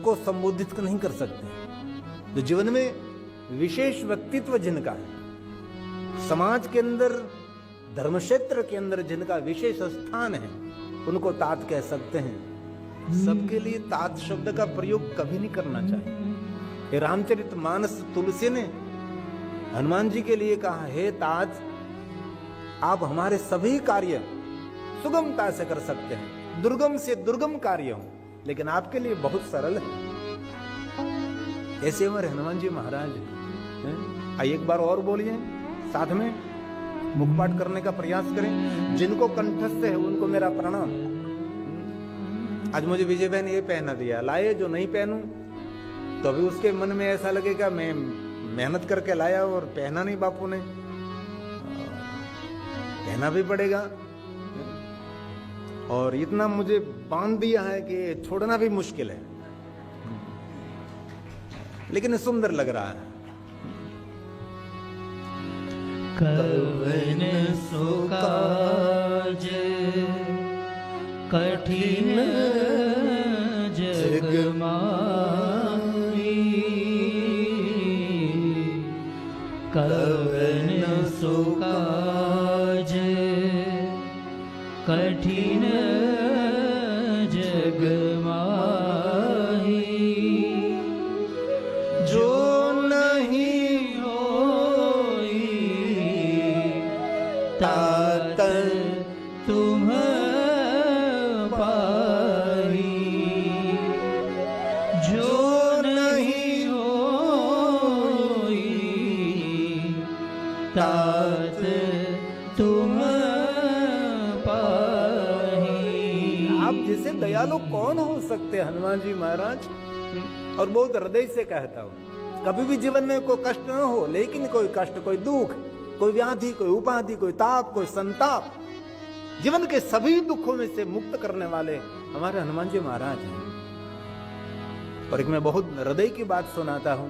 सबको संबोधित नहीं कर सकते। जो जीवन में विशेष व्यक्तित्व जिनका है, समाज के अंदर, धर्म क्षेत्र के अंदर जिनका विशेष स्थान है, उनको तात कह सकते हैं। सबके लिए तात शब्द का प्रयोग कभी नहीं करना चाहिए। रामचरितमानस तुलसी ने हनुमान जी के लिए कहा, हे तात, आप हमारे सभी कार्य सुगमता से कर सकते हैं, दुर्गम से दुर्गम कार्य हो, लेकिन आपके लिए बहुत सरल है। ऐसे हमारे हनुमान जी महाराज हैं। आइए एक बार और बोलिए, साथ में मुखपाठ करने का प्रयास करें। जिनको कंठस्थ है उनको मेरा प्रणाम। आज मुझे विजय बहन ये पहना दिया, लाए जो नहीं पहनूं तो अभी उसके मन में ऐसा लगेगा मैं मेहनत करके लाया और पहना नहीं, बापू ने पहना भी पड़ेगा। और इतना मुझे बांध दिया है कि छोड़ना भी मुश्किल है, लेकिन सुंदर लग रहा है। कवन सो काज कठिन जग माही, कवन सो काज कठिन जग माही, जो नहीं होई तात तुम पाई, जो नहीं होई तात तुम आप जैसे दयालु कौन हो सकते हनुमान जी महाराज। और बहुत हृदय से कहता हूं, कभी भी जीवन में कोई कष्ट न हो, लेकिन कोई कष्ट, कोई दुख, कोई व्याधि, कोई उपाधि, कोई ताप, कोई संताप, जीवन के सभी दुखों में से मुक्त करने वाले हमारे हनुमान जी महाराज हैं। और एक मैं बहुत हृदय की बात सुनाता हूं।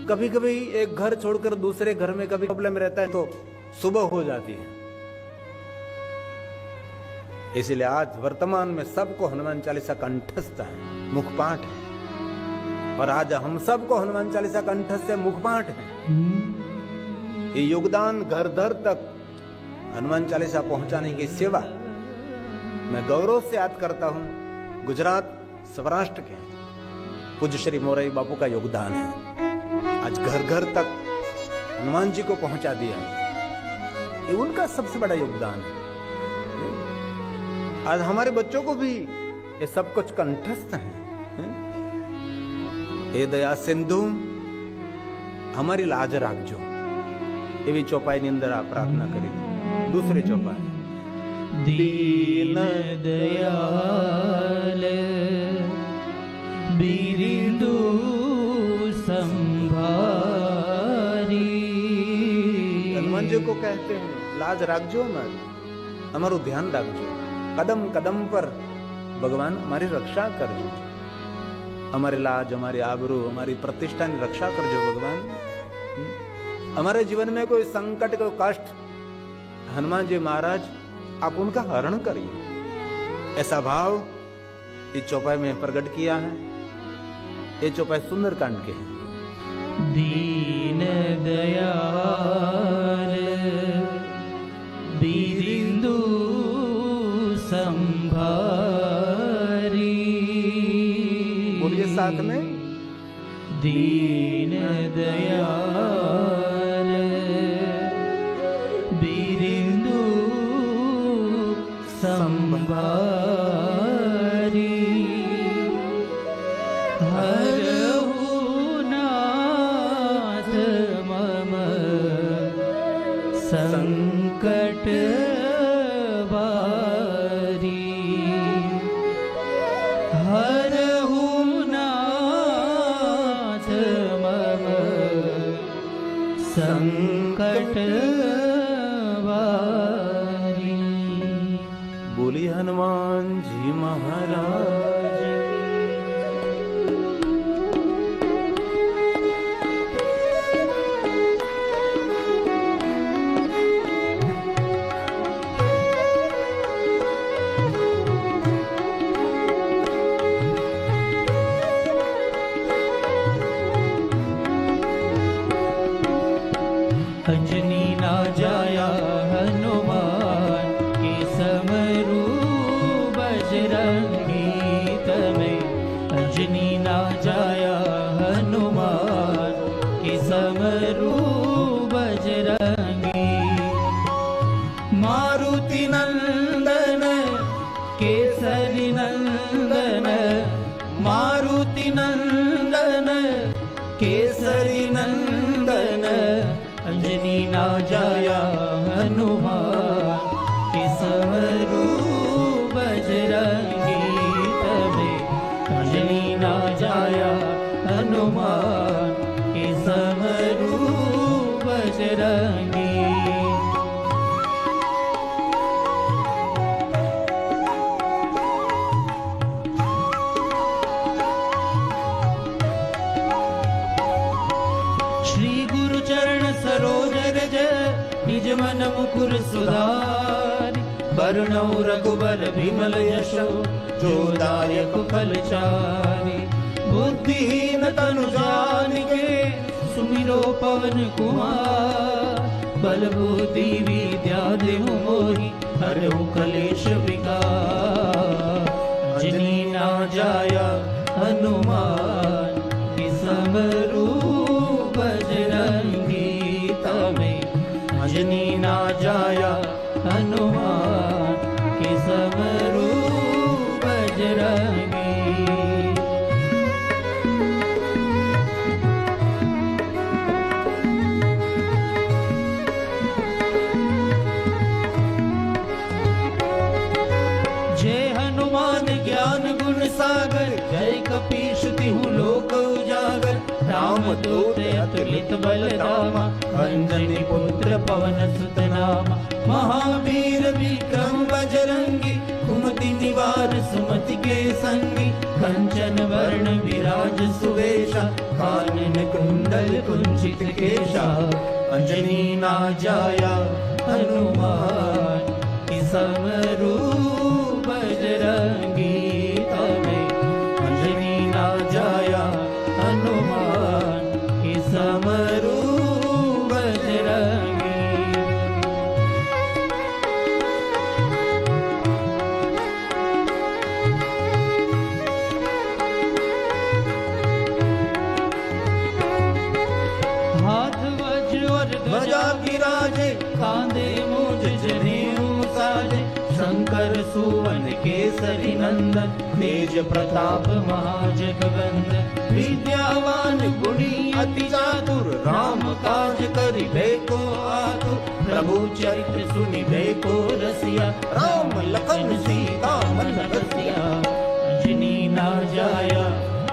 कभी कभी एक घर छोड़कर दूसरे घर में कभी प्रॉब्लम रहता है तो सुबह हो जाती है। इसलिए आज वर्तमान में सबको हनुमान चालीसा कंठस्थ है, मुखपाठ है। और आज हम सबको हनुमान चालीसा कंठस्थ है, मुखपाठ है। ये योगदान घर घर तक हनुमान चालीसा पहुंचाने की सेवा मैं गौरव से याद करता हूं। गुजरात सौराष्ट्र के पूज्य श्री मोरारी बापू का योगदान है। आज घर घर तक हनुमान जी को पहुंचा दिया, ये उनका सबसे बड़ा योगदान है। आज हमारे बच्चों को भी ये सब कुछ कंठस्थ है। हे दया सिंधु हमारी लाज राखजो, ये भी चौपाई ની અંદર आप प्रार्थना करी। दूसरे चौपाई, दीन दयाल बिरिंदु संभारी, हनुमान जी को कहते हैं लाज राखजो, हमारो ध्यान राखजो, कदम कदम पर भगवान हमारी रक्षा करजो, हमारी लाज, हमारी आबरू, हमारी प्रतिष्ठा की रक्षा करजो भगवान। हमारे जीवन में कोई संकट, कोई कष्ट, हनुमान जी महाराज आप उनका हरण करिए। ऐसा भाव इस चौपाई में प्रकट किया है। ये चौपाई सुंदरकांड के है। दीन दयाल बिरिंदु संभारी, बोलिए साथ में, दीन दयाल बिरिंदु संभारी, हरहु नाथ मम संकट बारी, हरहु नाथ मम संकट बारी। बोली हनुमान जी महाराज। अंजनी ना जाया हनुमान के समरू बजरंगी तमे अंजनी ना जाया हनुमान के समरू बजरंगी मारुति नंदन केसरी नंदन मारुति नंदन केसरी नंदन अंजनी ना जाया हनुमान के समरू बजरंगी तमे अंजनी ना जाया हनुमान के समरू बजरंगी निज मन मुकुर सुधारि बरनौ रघुबर विमल यशो जो दायक फलचारि बुद्धिहीन तनु जानिके सुमिरो पवन कुमार बल बुद्धि विद्या देहु मोहि हरहु कलेश विकार अंजनी ना जाया हनुमान के समरू बजरंगी तमे अंजनी ना जाया हनुमान के समरू बजरंगी जय हनुमान ज्ञान गुण सागर जय कपीश तिहु लोक उजागर राम दूत अतुलित बल धामा अंजनी पुत्र पवन सुत नामा महावीर विक्रम बजरंगी कुमति निवार सुमति के संगी कंचन वर्ण विराज सुवेशा कानन कुंडल कुंचित केशा अंजनी ना जाया हनुमान के समरू बजरंगी तमे अंजनी ना जाया हनुमान के समरू बजरंगी हाथ वज्र और ध्वजा विराजे कांधे मूंज जनेऊ साजे शंकर सुवन केसरी नंदन तेज प्रताप महाजगवंदन विद्यावान गुणी अति चातुर राम काज करिबे को आतुर प्रभु चरित्र सुनिबे को रसिया राम लखन सीता मन बसिया अंजनी ना जाया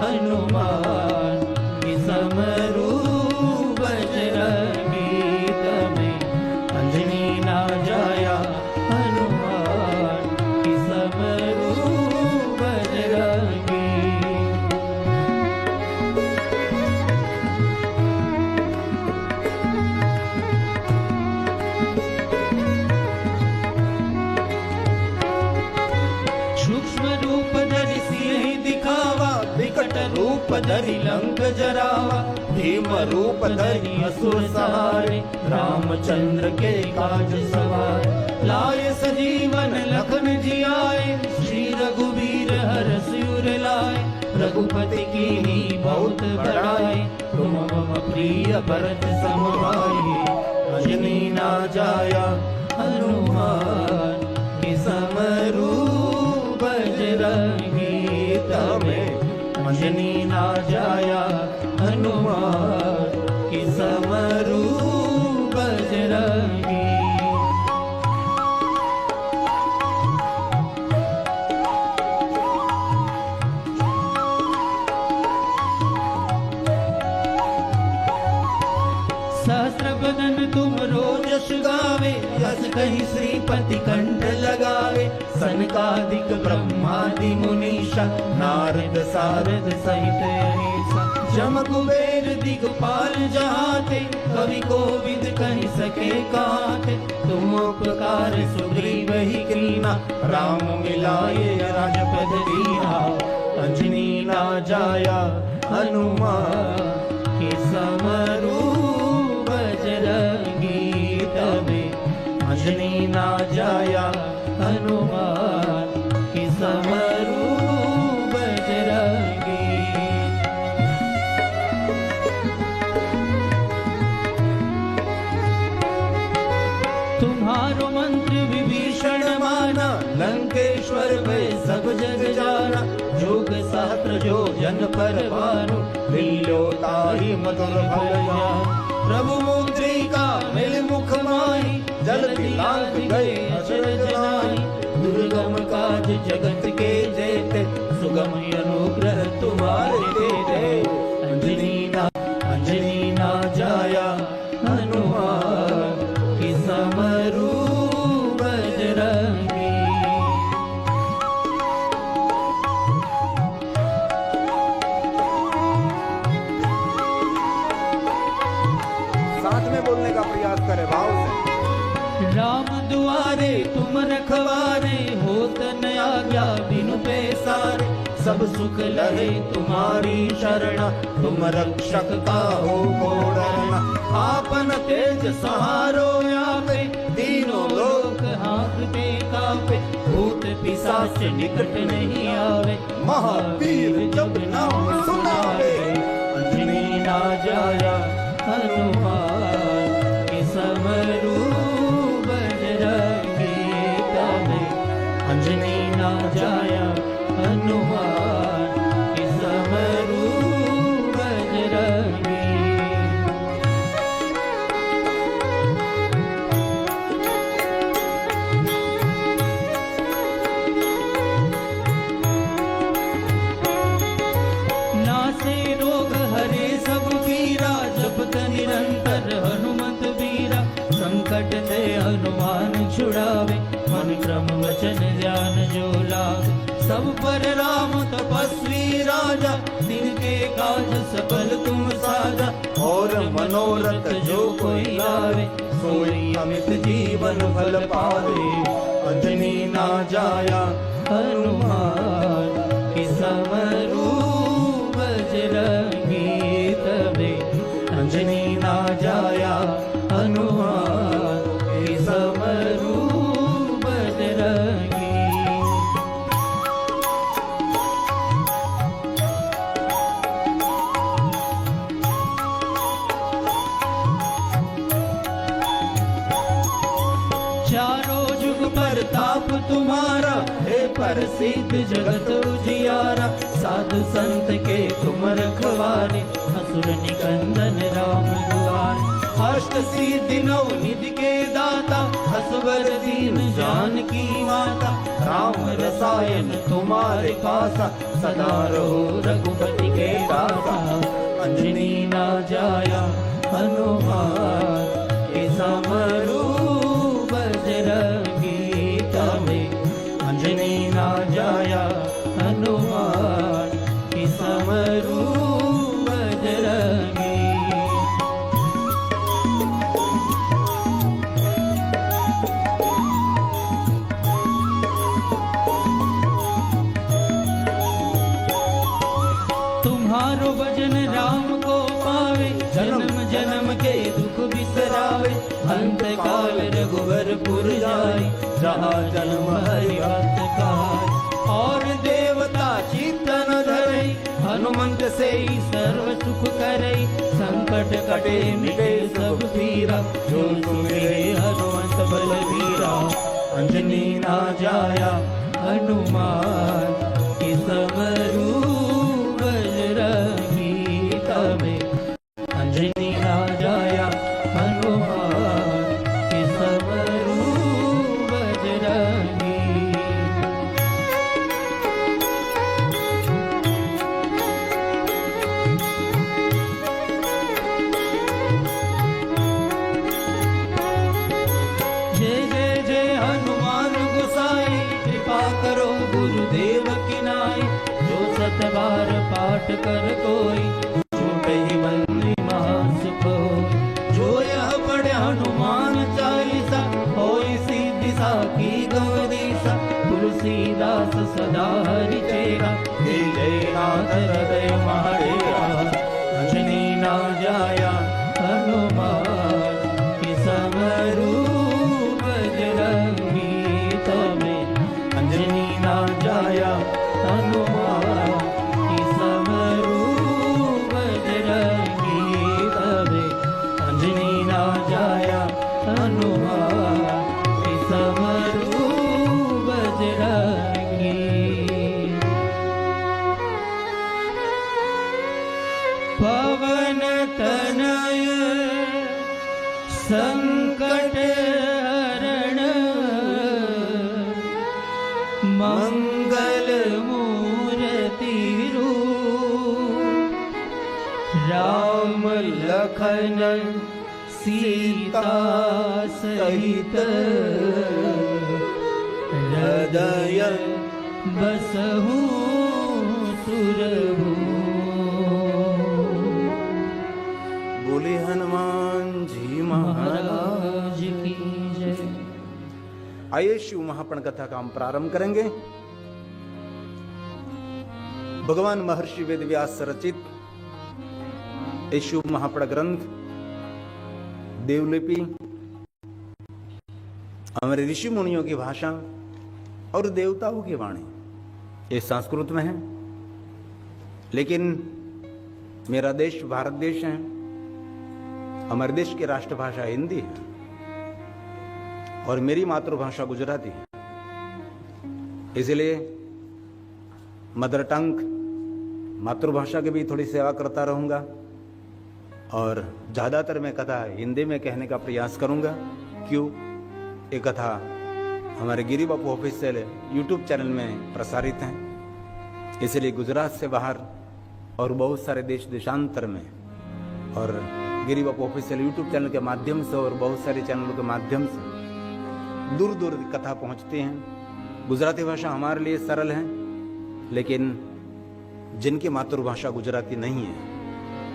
हनुमान के समरू बजरंगी तमे अंजनी ना जाया हनुमान के समरू बजरंगी सूक्ष्म रूप धरि सिंह दिखावा विकट रूप धरि लंक जरावा भीम रूप धरि असुर सहारे रामचंद्र के काज सवारे लाए सजीवन लखन जियाए श्री रघुवीर हरष उर लाए रघुपति कीन्ही बहुत बड़ाई तुम मम प्रिय भरत सम भाई अंजनी ना जाया हनुमान के समरू बजरंगी तमे अंजनी ना जाया हनुमान के समरू बजरंगी सहस्र बदन तुम रोजस गावे यस कहीं श्रीपति कंठ लगावे सनकादिक ब्रह्मादि मुनीषा नारद सारद सहित अहिसा जम कुबेर दिगपाल जहाते कवि कोविद कहि सके काते तुम उपकार सुग्रीव ही कीना राम मिलाए राजपद दीना अंजनी ना जाया हनुमान के समरू बजरंगी अंजनी ना जाया हनुमान की समरू बजरंगी। तुम्हारो मंत्र विभीषण माना, लंकेश्वर भय सब जग जाना। जोग सहस्त्र जो जन पर भानु, लीलो ताहि मधुर भया। प्रभु मुद्रिका मिल मुख माही, जल्दी लांघ गए अचरज नाहि। दुर्गम काज जगत के जेते, सुगम अनुग्रह तुम्हारे तेते। अंजनी ना जाया हनुमान की समरू बजरंगी। साथ में बोलने का प्रयास करें भाव से। राम दुआरे तुम रखवारे, होत न आज्ञा बिनु पैसारे। सब सुख लहे तुम्हारी शरणा, तुम रक्षक काहू को डरना। आपन तेज सहारो आपे, तीनों लोक हाँकते कापे। भूत पिशाच निकट नहीं आवे, महावीर जब नाम सुनावे। अंजनी ना जाया हनुमान की समरू बजरंगी। तबे अंजनी ना जाया हनुमान की समरू बजरंगी। नासे रोग हरे सब पीरा, जपत निरंतर हनुमत बीरा। संकट से हनुमान छुड़ावे, मन क्रम वचन ध्यान जो लावे। सब पर राम तपस्वी राजा, तिनके काज सकल तुम साजा। और मनोरथ जो कोई लावे, सोई अमित जीवन फल पावे। अंजनी ना जाया हनुमान की समरू बजरंगी। तबे अंजनी ना जाया हनुमान की समरू बजरंगी। चारों जुग प्रताप तुम्हारा, हे प्रसिद्ध जगत उजियारा। साधु संत के तुम रखवारे, असुर निकंदन राम दुआरे। अष्ट सिद्धि नौ निधि के दाता, हसवर दीन जानकी माता। राम रसायन तुम्हारे पासा, सदा रहो रघुपति के दासा। अंजनी ना जाया हनुमान के समरू बजरंगी। तबे अंजनी ना जाया हनुमान की समरू बजरंगी। तुम्हारो भजन राम को पावे, जन्म जन्म के दुख बिसरावे। अंत काल रघुवरपुर जाई, जहाँ जन्म हरि भक्त काई। और देवता चित्तन धरई, हनुमंत से ही सर्व सुख करई। संकट कटे मिटे सब पीरा, जो सुमिरे हनुमंत बलवीरा। अंजनी ना जाया हनुमान की समरू बजरंगी। तबे अंजनी ना जाया हनुमान की समरू बजरंगी। जय जय जय हनुमान गोसाई, कृपा करो गुरुदेव की नाई। जो सत बार पाठ कर कोई, छूटे ही बंदी महासुख होई। जो यह पढ़े हनुमान चालीसा, होई सिद्धि साखी गौरीसा। तुलसीदास सदा हरि चेरा, जय जय नाथ हृदय मारेरा। अंजनी ना जाया हनुमान की समरू बजरंगी। पवन तनय संकट हरण मंगल मूर्ति रूप राम लखन सीता सहित हृदय बसहु सुरभू। बोले हनुमान जी महाराज की जय। आइए शिव महापण कथा का हम प्रारंभ करेंगे। भगवान महर्षि वेदव्यास रचित ये शिव महापण ग्रंथ देवलिपि हमारे ऋषि मुनियों की भाषा और देवताओं की वाणी ये संस्कृत में है, लेकिन मेरा देश भारत देश है, हमारे देश की राष्ट्रभाषा हिंदी है और मेरी मातृभाषा गुजराती है। इसलिए मदर टंग मातृभाषा की भी थोड़ी सेवा करता रहूंगा और ज्यादातर मैं कथा हिंदी में कहने का प्रयास करूंगा। क्यों? ये कथा हमारे गिरी बापू ऑफिशियल यूट्यूब चैनल में प्रसारित है, इसलिए गुजरात से बाहर और बहुत सारे देश देशांतर में और गिरी बापू ऑफिशियल यूट्यूब चैनल के माध्यम से और बहुत सारे चैनलों के माध्यम से दूर दूर कथा पहुंचती हैं। गुजराती भाषा हमारे लिए सरल है, लेकिन जिनकी मातृभाषा गुजराती नहीं है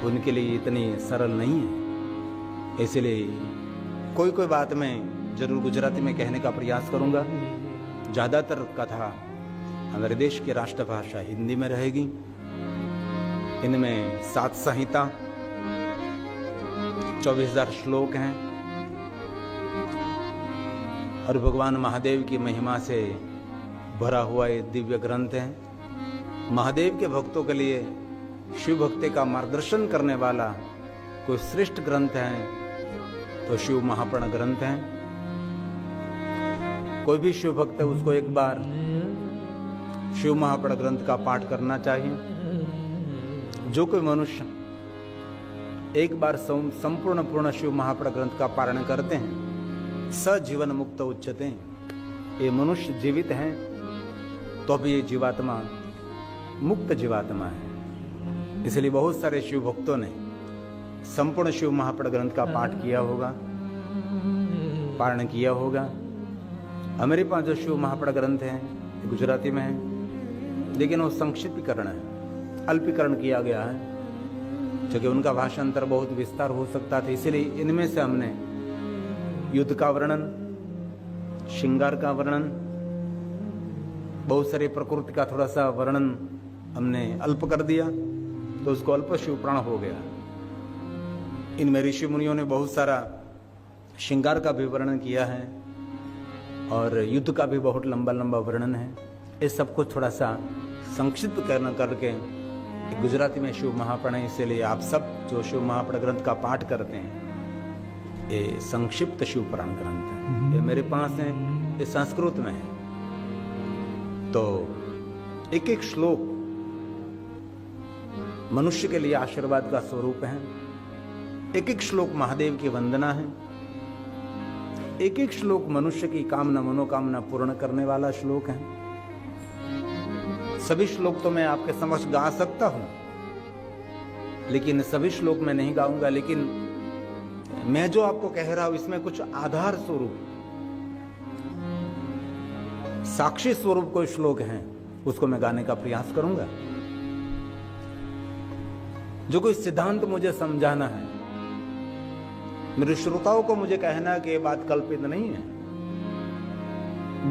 उनके लिए इतनी सरल नहीं है। इसलिए कोई कोई बात मैं जरूर गुजराती में कहने का प्रयास करूंगा। ज्यादातर कथा हमारे देश की राष्ट्रभाषा हिंदी में रहेगी। इनमें 7 संहिता 24,000 श्लोक हैं और भगवान महादेव की महिमा से भरा हुआ ये दिव्य ग्रंथ है। महादेव के भक्तों के लिए शिव भक्ति का मार्गदर्शन करने वाला कोई श्रेष्ठ ग्रंथ है तो शिव महापण ग्रंथ है। कोई भी शिव भक्त है उसको एक बार शिव महापण ग्रंथ का पाठ करना चाहिए। जो कोई मनुष्य एक बार संपूर्ण पूर्ण शिव महापण ग्रंथ का पारण करते हैं सजीवन मुक्त उच्चते। ये मनुष्य जीवित हैं तो भी ये जीवात्मा मुक्त जीवात्मा है। इसलिए बहुत सारे शिव भक्तों ने संपूर्ण शिव महापण ग्रंथ का पाठ किया होगा, पारण किया होगा। हमारे पास जो शिव महापण ग्रंथ है गुजराती में है, लेकिन वो संक्षिप्तीकरण है, अल्पीकरण किया गया है, क्योंकि उनका भाषांतर बहुत विस्तार हो सकता था। इसीलिए इनमें से हमने युद्ध का वर्णन, श्रृंगार का वर्णन, बहुत सारी प्रकृति का थोड़ा सा वर्णन हमने अल्प कर दिया, तो उसको अल्प शिव पुराण हो गया। इनमें ऋषि मुनियों ने बहुत सारा श्रृंगार का भी वर्णन किया है और युद्ध का भी बहुत लंबा लंबा वर्णन है। इस सबको थोड़ा सा संक्षिप्त करके गुजराती में शिव महापण है। इसलिए आप सब जो शिव महापण ग्रंथ का पाठ करते हैं ये संक्षिप्त शिव पुराण ग्रंथ है। ये मेरे पास है, ये संस्कृत में है। तो एक एक श्लोक मनुष्य के लिए आशीर्वाद का स्वरूप है। एक एक श्लोक महादेव की वंदना है। एक एक श्लोक मनुष्य की कामना मनोकामना पूर्ण करने वाला श्लोक है। सभी श्लोक तो मैं आपके समक्ष गा सकता हूं, लेकिन सभी श्लोक मैं नहीं गाऊंगा। लेकिन मैं जो आपको कह रहा हूं इसमें कुछ आधार स्वरूप, साक्षी स्वरूप कोई श्लोक हैं उसको मैं गाने का प्रयास करूंगा। जो कोई सिद्धांत मुझे समझाना है, मेरे श्रोताओं को मुझे कहना है कि ये बात कल्पित नहीं है,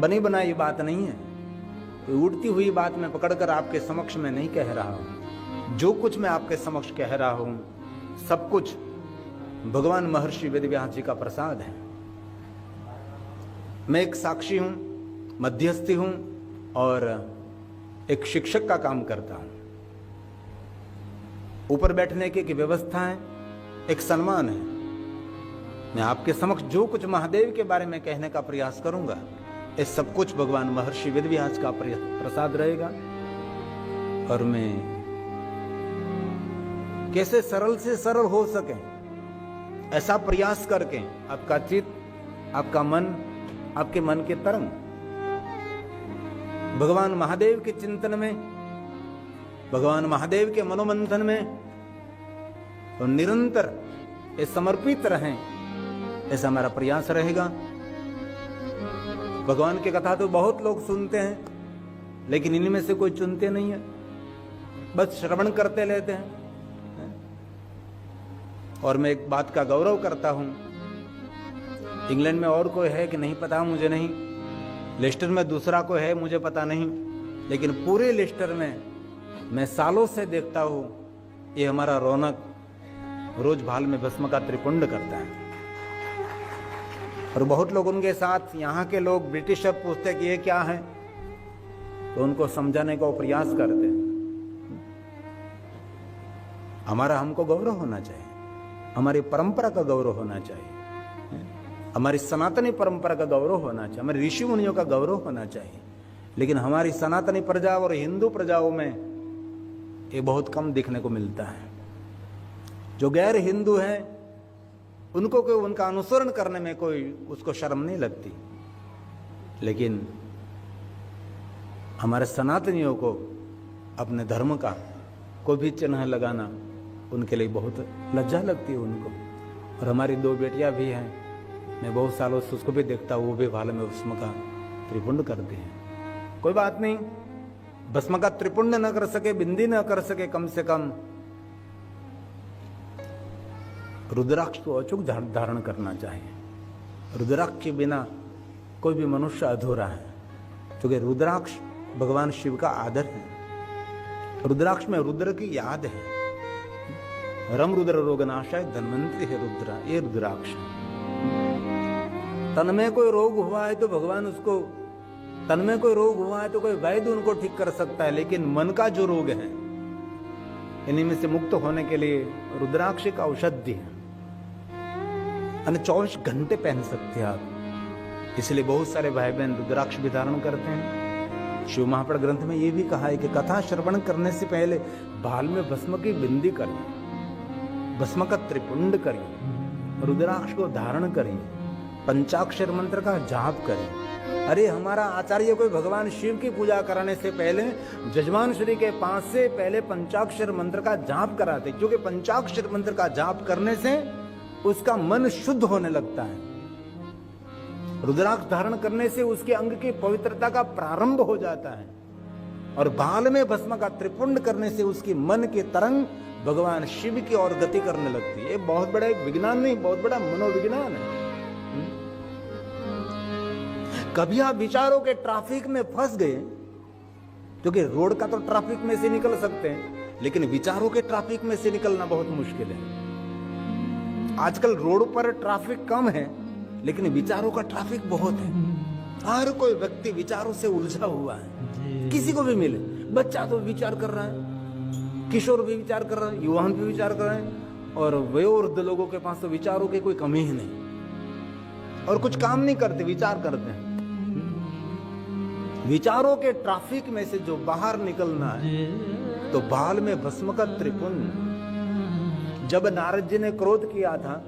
बनी बनाई बात नहीं है, तो उड़ती हुई बात मैं पकड़कर आपके समक्ष में नहीं कह रहा हूं। जो कुछ मैं आपके समक्ष कह रहा हूं सब कुछ भगवान महर्षि वेदव्यास जी का प्रसाद है। मैं एक साक्षी हूं, मध्यस्थी हूं और एक शिक्षक का काम करता हूं। ऊपर बैठने की व्यवस्था है, एक सम्मान है। मैं आपके समक्ष जो कुछ महादेव के बारे में कहने का प्रयास करूंगा ये सब कुछ भगवान महर्षि वेदव्यास का प्रसाद रहेगा। और मैं कैसे सरल से सरल हो सके, ऐसा प्रयास करके आपका चित्त, आपका मन, आपके मन के तरंग भगवान महादेव के चिंतन में, भगवान महादेव के मनोमंथन में तो निरंतर ये समर्पित रहें, ऐसा हमारा प्रयास रहेगा। भगवान की कथा तो बहुत लोग सुनते हैं, लेकिन इनमें से कोई चुनते नहीं है, बस श्रवण करते रहते हैं। और मैं एक बात का गौरव करता हूं, इंग्लैंड में और कोई है कि नहीं पता मुझे नहीं, लेस्टर में दूसरा कोई है मुझे पता नहीं, लेकिन पूरे लेस्टर में मैं सालों से देखता हूं ये हमारा रौनक रोज भाल में भस्म का त्रिपुंड करता है। और बहुत लोग उनके साथ, यहाँ के लोग ब्रिटिश अब पूछते कि ये क्या है, तो उनको समझाने का प्रयास करते हैं। हमारा हमको गौरव होना चाहिए, हमारी परंपरा का गौरव होना चाहिए, हमारी सनातनी परंपरा का गौरव होना चाहिए, हमारे ऋषि मुनियों का गौरव होना चाहिए। लेकिन हमारी सनातनी प्रजा और हिंदू प्रजाओं में ये बहुत कम देखने को मिलता है। जो गैर हिंदू हैं उनको कोई उनका अनुसरण करने में कोई उसको शर्म नहीं लगती, लेकिन हमारे सनातनियों को अपने धर्म का कोई भी चिन्ह लगाना उनके लिए बहुत लज्जा लगती है उनको। और हमारी 2 बेटियां भी हैं, मैं बहुत सालों से उसको भी देखता हूँ, वो भी भाल में भस्म का त्रिपुंड करते हैं। कोई बात नहीं, भस्म का त्रिपुंड न कर सके, बिंदी न कर सके, कम से कम रुद्राक्ष को अचूक धारण करना चाहिए। रुद्राक्ष के बिना कोई भी मनुष्य अधूरा है, क्योंकि रुद्राक्ष भगवान शिव का आदर है। रुद्राक्ष में रुद्र की याद है। रम रुद्र रोगनाशाय धन्वंतरि है रुद्र, ये रुद्राक्ष। तन में कोई रोग हुआ है तो भगवान उसको, तन में कोई रोग हुआ है तो कोई वैद्य उनको ठीक कर सकता है, लेकिन मन का जो रोग है इन्हीं में से मुक्त होने के लिए रुद्राक्ष एक औषधि है। 24 घंटे पहन सकते हैं आप, इसलिए बहुत सारे भाई बहन रुद्राक्ष भी धारण करते हैं। शिव महापुराण ग्रंथ में यह भी कहा है कि कथा श्रवण करने से पहले भाल में भस्म की बिंदी करिए, भस्म का त्रिपुंड करिए, रुद्राक्ष को धारण करिए, पंचाक्षर मंत्र का जाप करिए। अरे हमारा आचार्य कोई भगवान शिव की पूजा कराने से पहले जजमान श्री के पास से पहले पंचाक्षर मंत्र का जाप कराते, क्योंकि पंचाक्षर मंत्र का जाप करने से उसका मन शुद्ध होने लगता है। रुद्राक्ष धारण करने से उसके अंग की पवित्रता का प्रारंभ हो जाता है, और भाल में भस्म का त्रिपुंड करने से उसकी मन की तरंग भगवान शिव की ओर गति करने लगती है। ये बहुत बड़ा एक विज्ञान नहीं, बहुत बड़ा मनोविज्ञान है। कभी आप विचारों के ट्रैफिक में फंस गए, क्योंकि रोड का तो ट्रैफिक में से निकल सकते हैं, लेकिन विचारों के ट्रैफिक में से निकलना बहुत मुश्किल है। आजकल रोड पर ट्रैफिक कम है, लेकिन विचारों का ट्रैफिक बहुत है। हर कोई व्यक्ति विचारों से उलझा हुआ है। किसी को भी मिले, बच्चा तो विचार कर रहा है, किशोर भी विचार कर रहा है, युवा भी विचार कर रहे हैं, और वयोवृद्ध लोगों के पास तो विचारों की कोई कमी ही नहीं, और कुछ काम नहीं करते, विचार करते हैं। विचारों के ट्रैफिक में से जो बाहर निकलना है, तो भाल में भस्म का त्रिपुंड। जब नारद जी ने क्रोध किया था,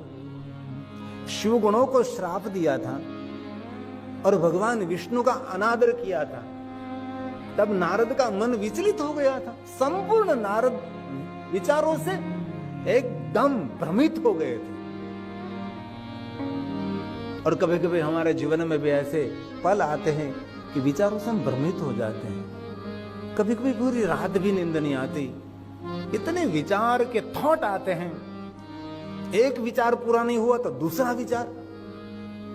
शिव गुणों को श्राप दिया था और भगवान विष्णु का अनादर किया था, तब नारद का मन विचलित हो गया था। संपूर्ण नारद विचारों से एकदम भ्रमित हो गए थे। और कभी कभी हमारे जीवन में भी ऐसे पल आते हैं कि विचारों से हम भ्रमित हो जाते हैं। कभी कभी पूरी रात भी नींद नहीं आती, इतने विचार के थॉट आते हैं। एक विचार पूरा नहीं हुआ तो दूसरा विचार,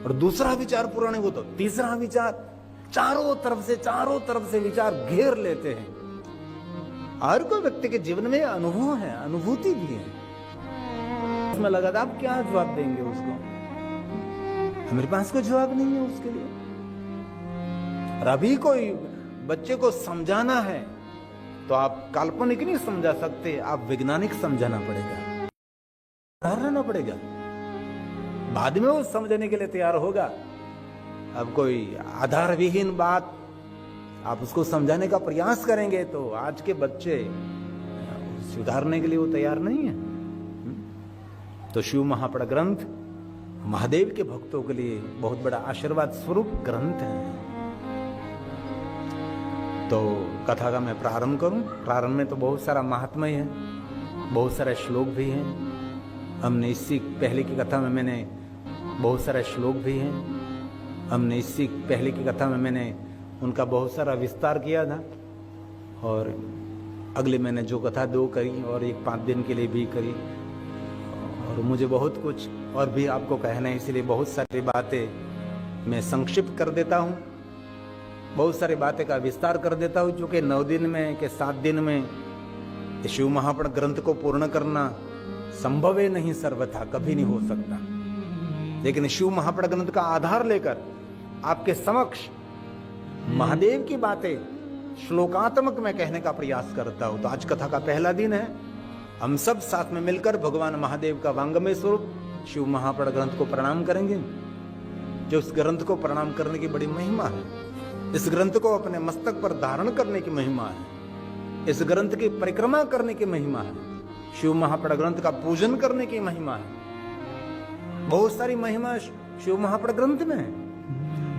और दूसरा विचार पूरा नहीं हुआ तो तीसरा विचार। चारों तरफ से विचार घेर लेते हैं। हर कोई व्यक्ति के जीवन में अनुभव है, अनुभूति भी है। उसमें लगा आप क्या जवाब देंगे उसको? हमारे पास कोई जवाब नहीं है उसके लिए। और अभी कोई बच्चे को समझाना है तो आप काल्पनिक नहीं समझा सकते, आप वैज्ञानिक समझाना पड़ेगा, रहना पड़ेगा। बाद में वो समझने के लिए तैयार होगा। अब कोई आधार विहीन बात आप उसको समझाने का प्रयास करेंगे तो आज के बच्चे स्वीकारने के लिए वो तैयार नहीं है। तो शिव महापड़ ग्रंथ महादेव के भक्तों के लिए बहुत बड़ा आशीर्वाद स्वरूप ग्रंथ है। तो कथा का मैं प्रारंभ करूं। प्रारंभ में तो बहुत सारा महात्म्य है, बहुत सारे श्लोक भी हैं। हमने इससे पहले की कथा में मैंने बहुत सारे श्लोक भी हैं। हमने इससे पहले की कथा में मैंने उनका बहुत सारा विस्तार किया था, और अगले मैंने जो कथा 2 करी और एक 5 दिन के लिए भी करी, और मुझे बहुत कुछ और भी आपको कहना है, इसलिए बहुत सारी बातें मैं संक्षिप्त कर देता हूँ, बहुत सारी बातें का विस्तार कर देता हूँ, क्योंकि 9 दिन में के 7 दिन में शिव महापुराण ग्रंथ को पूर्ण करना संभव ही नहीं, सर्वथा कभी नहीं हो सकता। लेकिन शिव महापुराण ग्रंथ का आधार लेकर आपके समक्ष महादेव की बातें श्लोकात्मक में कहने का प्रयास करता हूं। तो आज कथा का पहला दिन है। हम सब साथ में मिलकर भगवान महादेव का वांगमय स्वरूप शिव महापुराण ग्रंथ को प्रणाम करेंगे। जो इस ग्रंथ को प्रणाम करने की बड़ी महिमा है, इस ग्रंथ को अपने मस्तक पर धारण करने की महिमा है, इस ग्रंथ की परिक्रमा करने की महिमा है, शिव महापुराण ग्रंथ का पूजन करने की महिमा है। बहुत सारी महिमा शिव महापुराण ग्रंथ में है।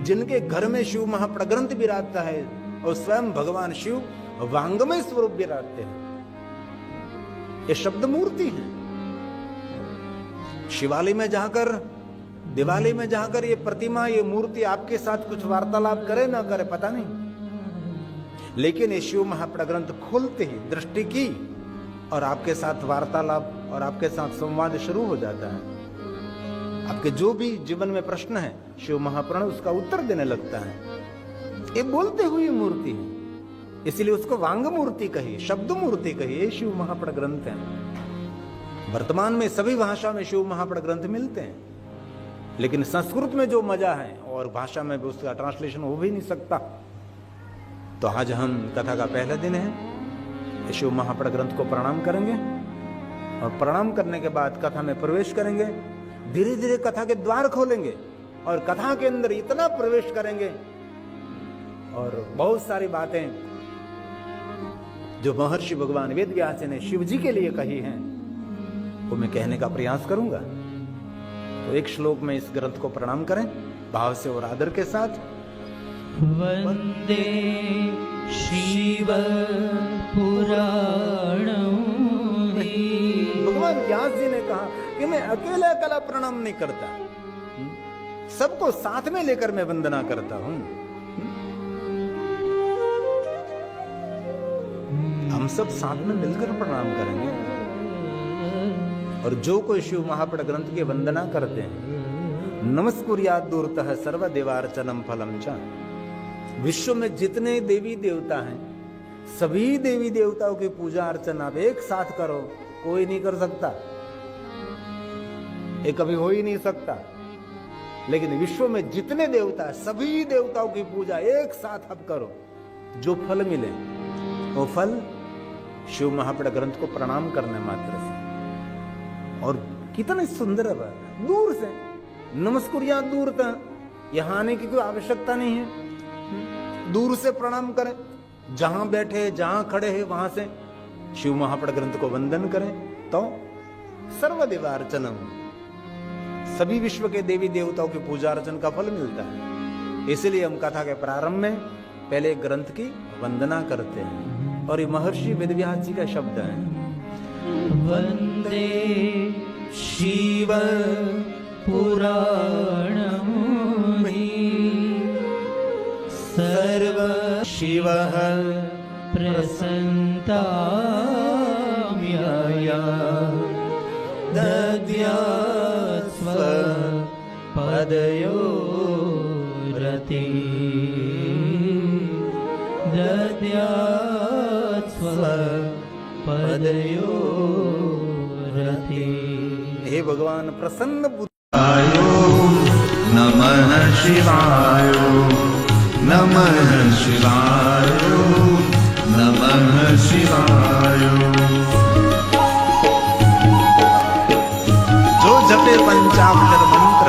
जिनके घर में शिव महापुराण ग्रंथ विराजता है और स्वयं भगवान शिव वांगमय स्वरूप विराजते हैं। ये शब्द मूर्ति है। शिवालय में जाकर, दिवाली में जाकर ये प्रतिमा, ये मूर्ति आपके साथ कुछ वार्तालाप करे ना करे पता नहीं, लेकिन ये शिव महापुराण ग्रंथ खोलते ही दृष्टि की और आपके साथ वार्तालाप और आपके साथ संवाद शुरू हो जाता है। आपके जो भी जीवन में प्रश्न है, शिव महापुराण उसका उत्तर देने लगता है। ये बोलते हुए मूर्ति है, इसलिए उसको वांग मूर्ति कही, शब्द मूर्ति कही। ये शिव महापुराण ग्रंथ है। वर्तमान में सभी भाषा में शिव महापुराण ग्रंथ मिलते हैं, लेकिन संस्कृत में जो मजा है और भाषा में भी उसका ट्रांसलेशन हो भी नहीं सकता। तो आज हम कथा का पहला दिन है, शिव महापुराण ग्रंथ को प्रणाम करेंगे और प्रणाम करने के बाद कथा में प्रवेश करेंगे। धीरे धीरे कथा के द्वार खोलेंगे और कथा के अंदर इतना प्रवेश करेंगे और बहुत सारी बातें जो महर्षि भगवान वेद व्यास ने शिव जी के लिए कही हैं वो मैं कहने का प्रयास करूंगा। तो एक श्लोक में इस ग्रंथ को प्रणाम करें भाव से और आदर के साथ। वंदे शिव पुराणं। भगवान व्यास जी ने कहा कि मैं अकेला अकेला प्रणाम नहीं करता, सबको साथ में लेकर मैं वंदना करता हूं। हम सब साथ में मिलकर प्रणाम करेंगे। और जो कोई शिव महापुराण ग्रंथ की वंदना करते हैं, नमस्कुर्यात् दूरतः सर्व देवार्चनम फलम च। विश्व में जितने देवी देवता हैं, सभी देवी देवताओं की पूजा अर्चना आप एक साथ करो, कोई नहीं कर सकता, ये कभी हो ही नहीं सकता। लेकिन विश्व में जितने देवता हैं, सभी देवताओं की पूजा एक साथ आप करो, जो फल मिले वो फल शिव महापुराण ग्रंथ को प्रणाम करने मात्र से। और कितना सुंदर है, दूर से नमस्कुर्यात् दूरतः, यहां आने की कोई आवश्यकता नहीं है। दूर से प्रणाम करें, जहां बैठे जहां खड़े हैं वहां से शिव महापुराण ग्रंथ को वंदन करें तो सर्वदेवार्चनम, सभी विश्व के देवी देवताओं की पूजा अर्चन का फल मिलता है। इसलिए हम कथा के प्रारंभ में पहले ग्रंथ की वंदना करते हैं और ये महर्षि वेदव्यास जी का शब्द है। वंदे शिव पुराणं सर्व शिवः प्रसन्ताम्यया दद्यात् स्वपदयोरति दद्यात् स्वपदयोरति। हे भगवान प्रसन्न नमः शिवाय नमः शिवाय नमः शिवाय। जो जपे पंचाक्षर मंत्र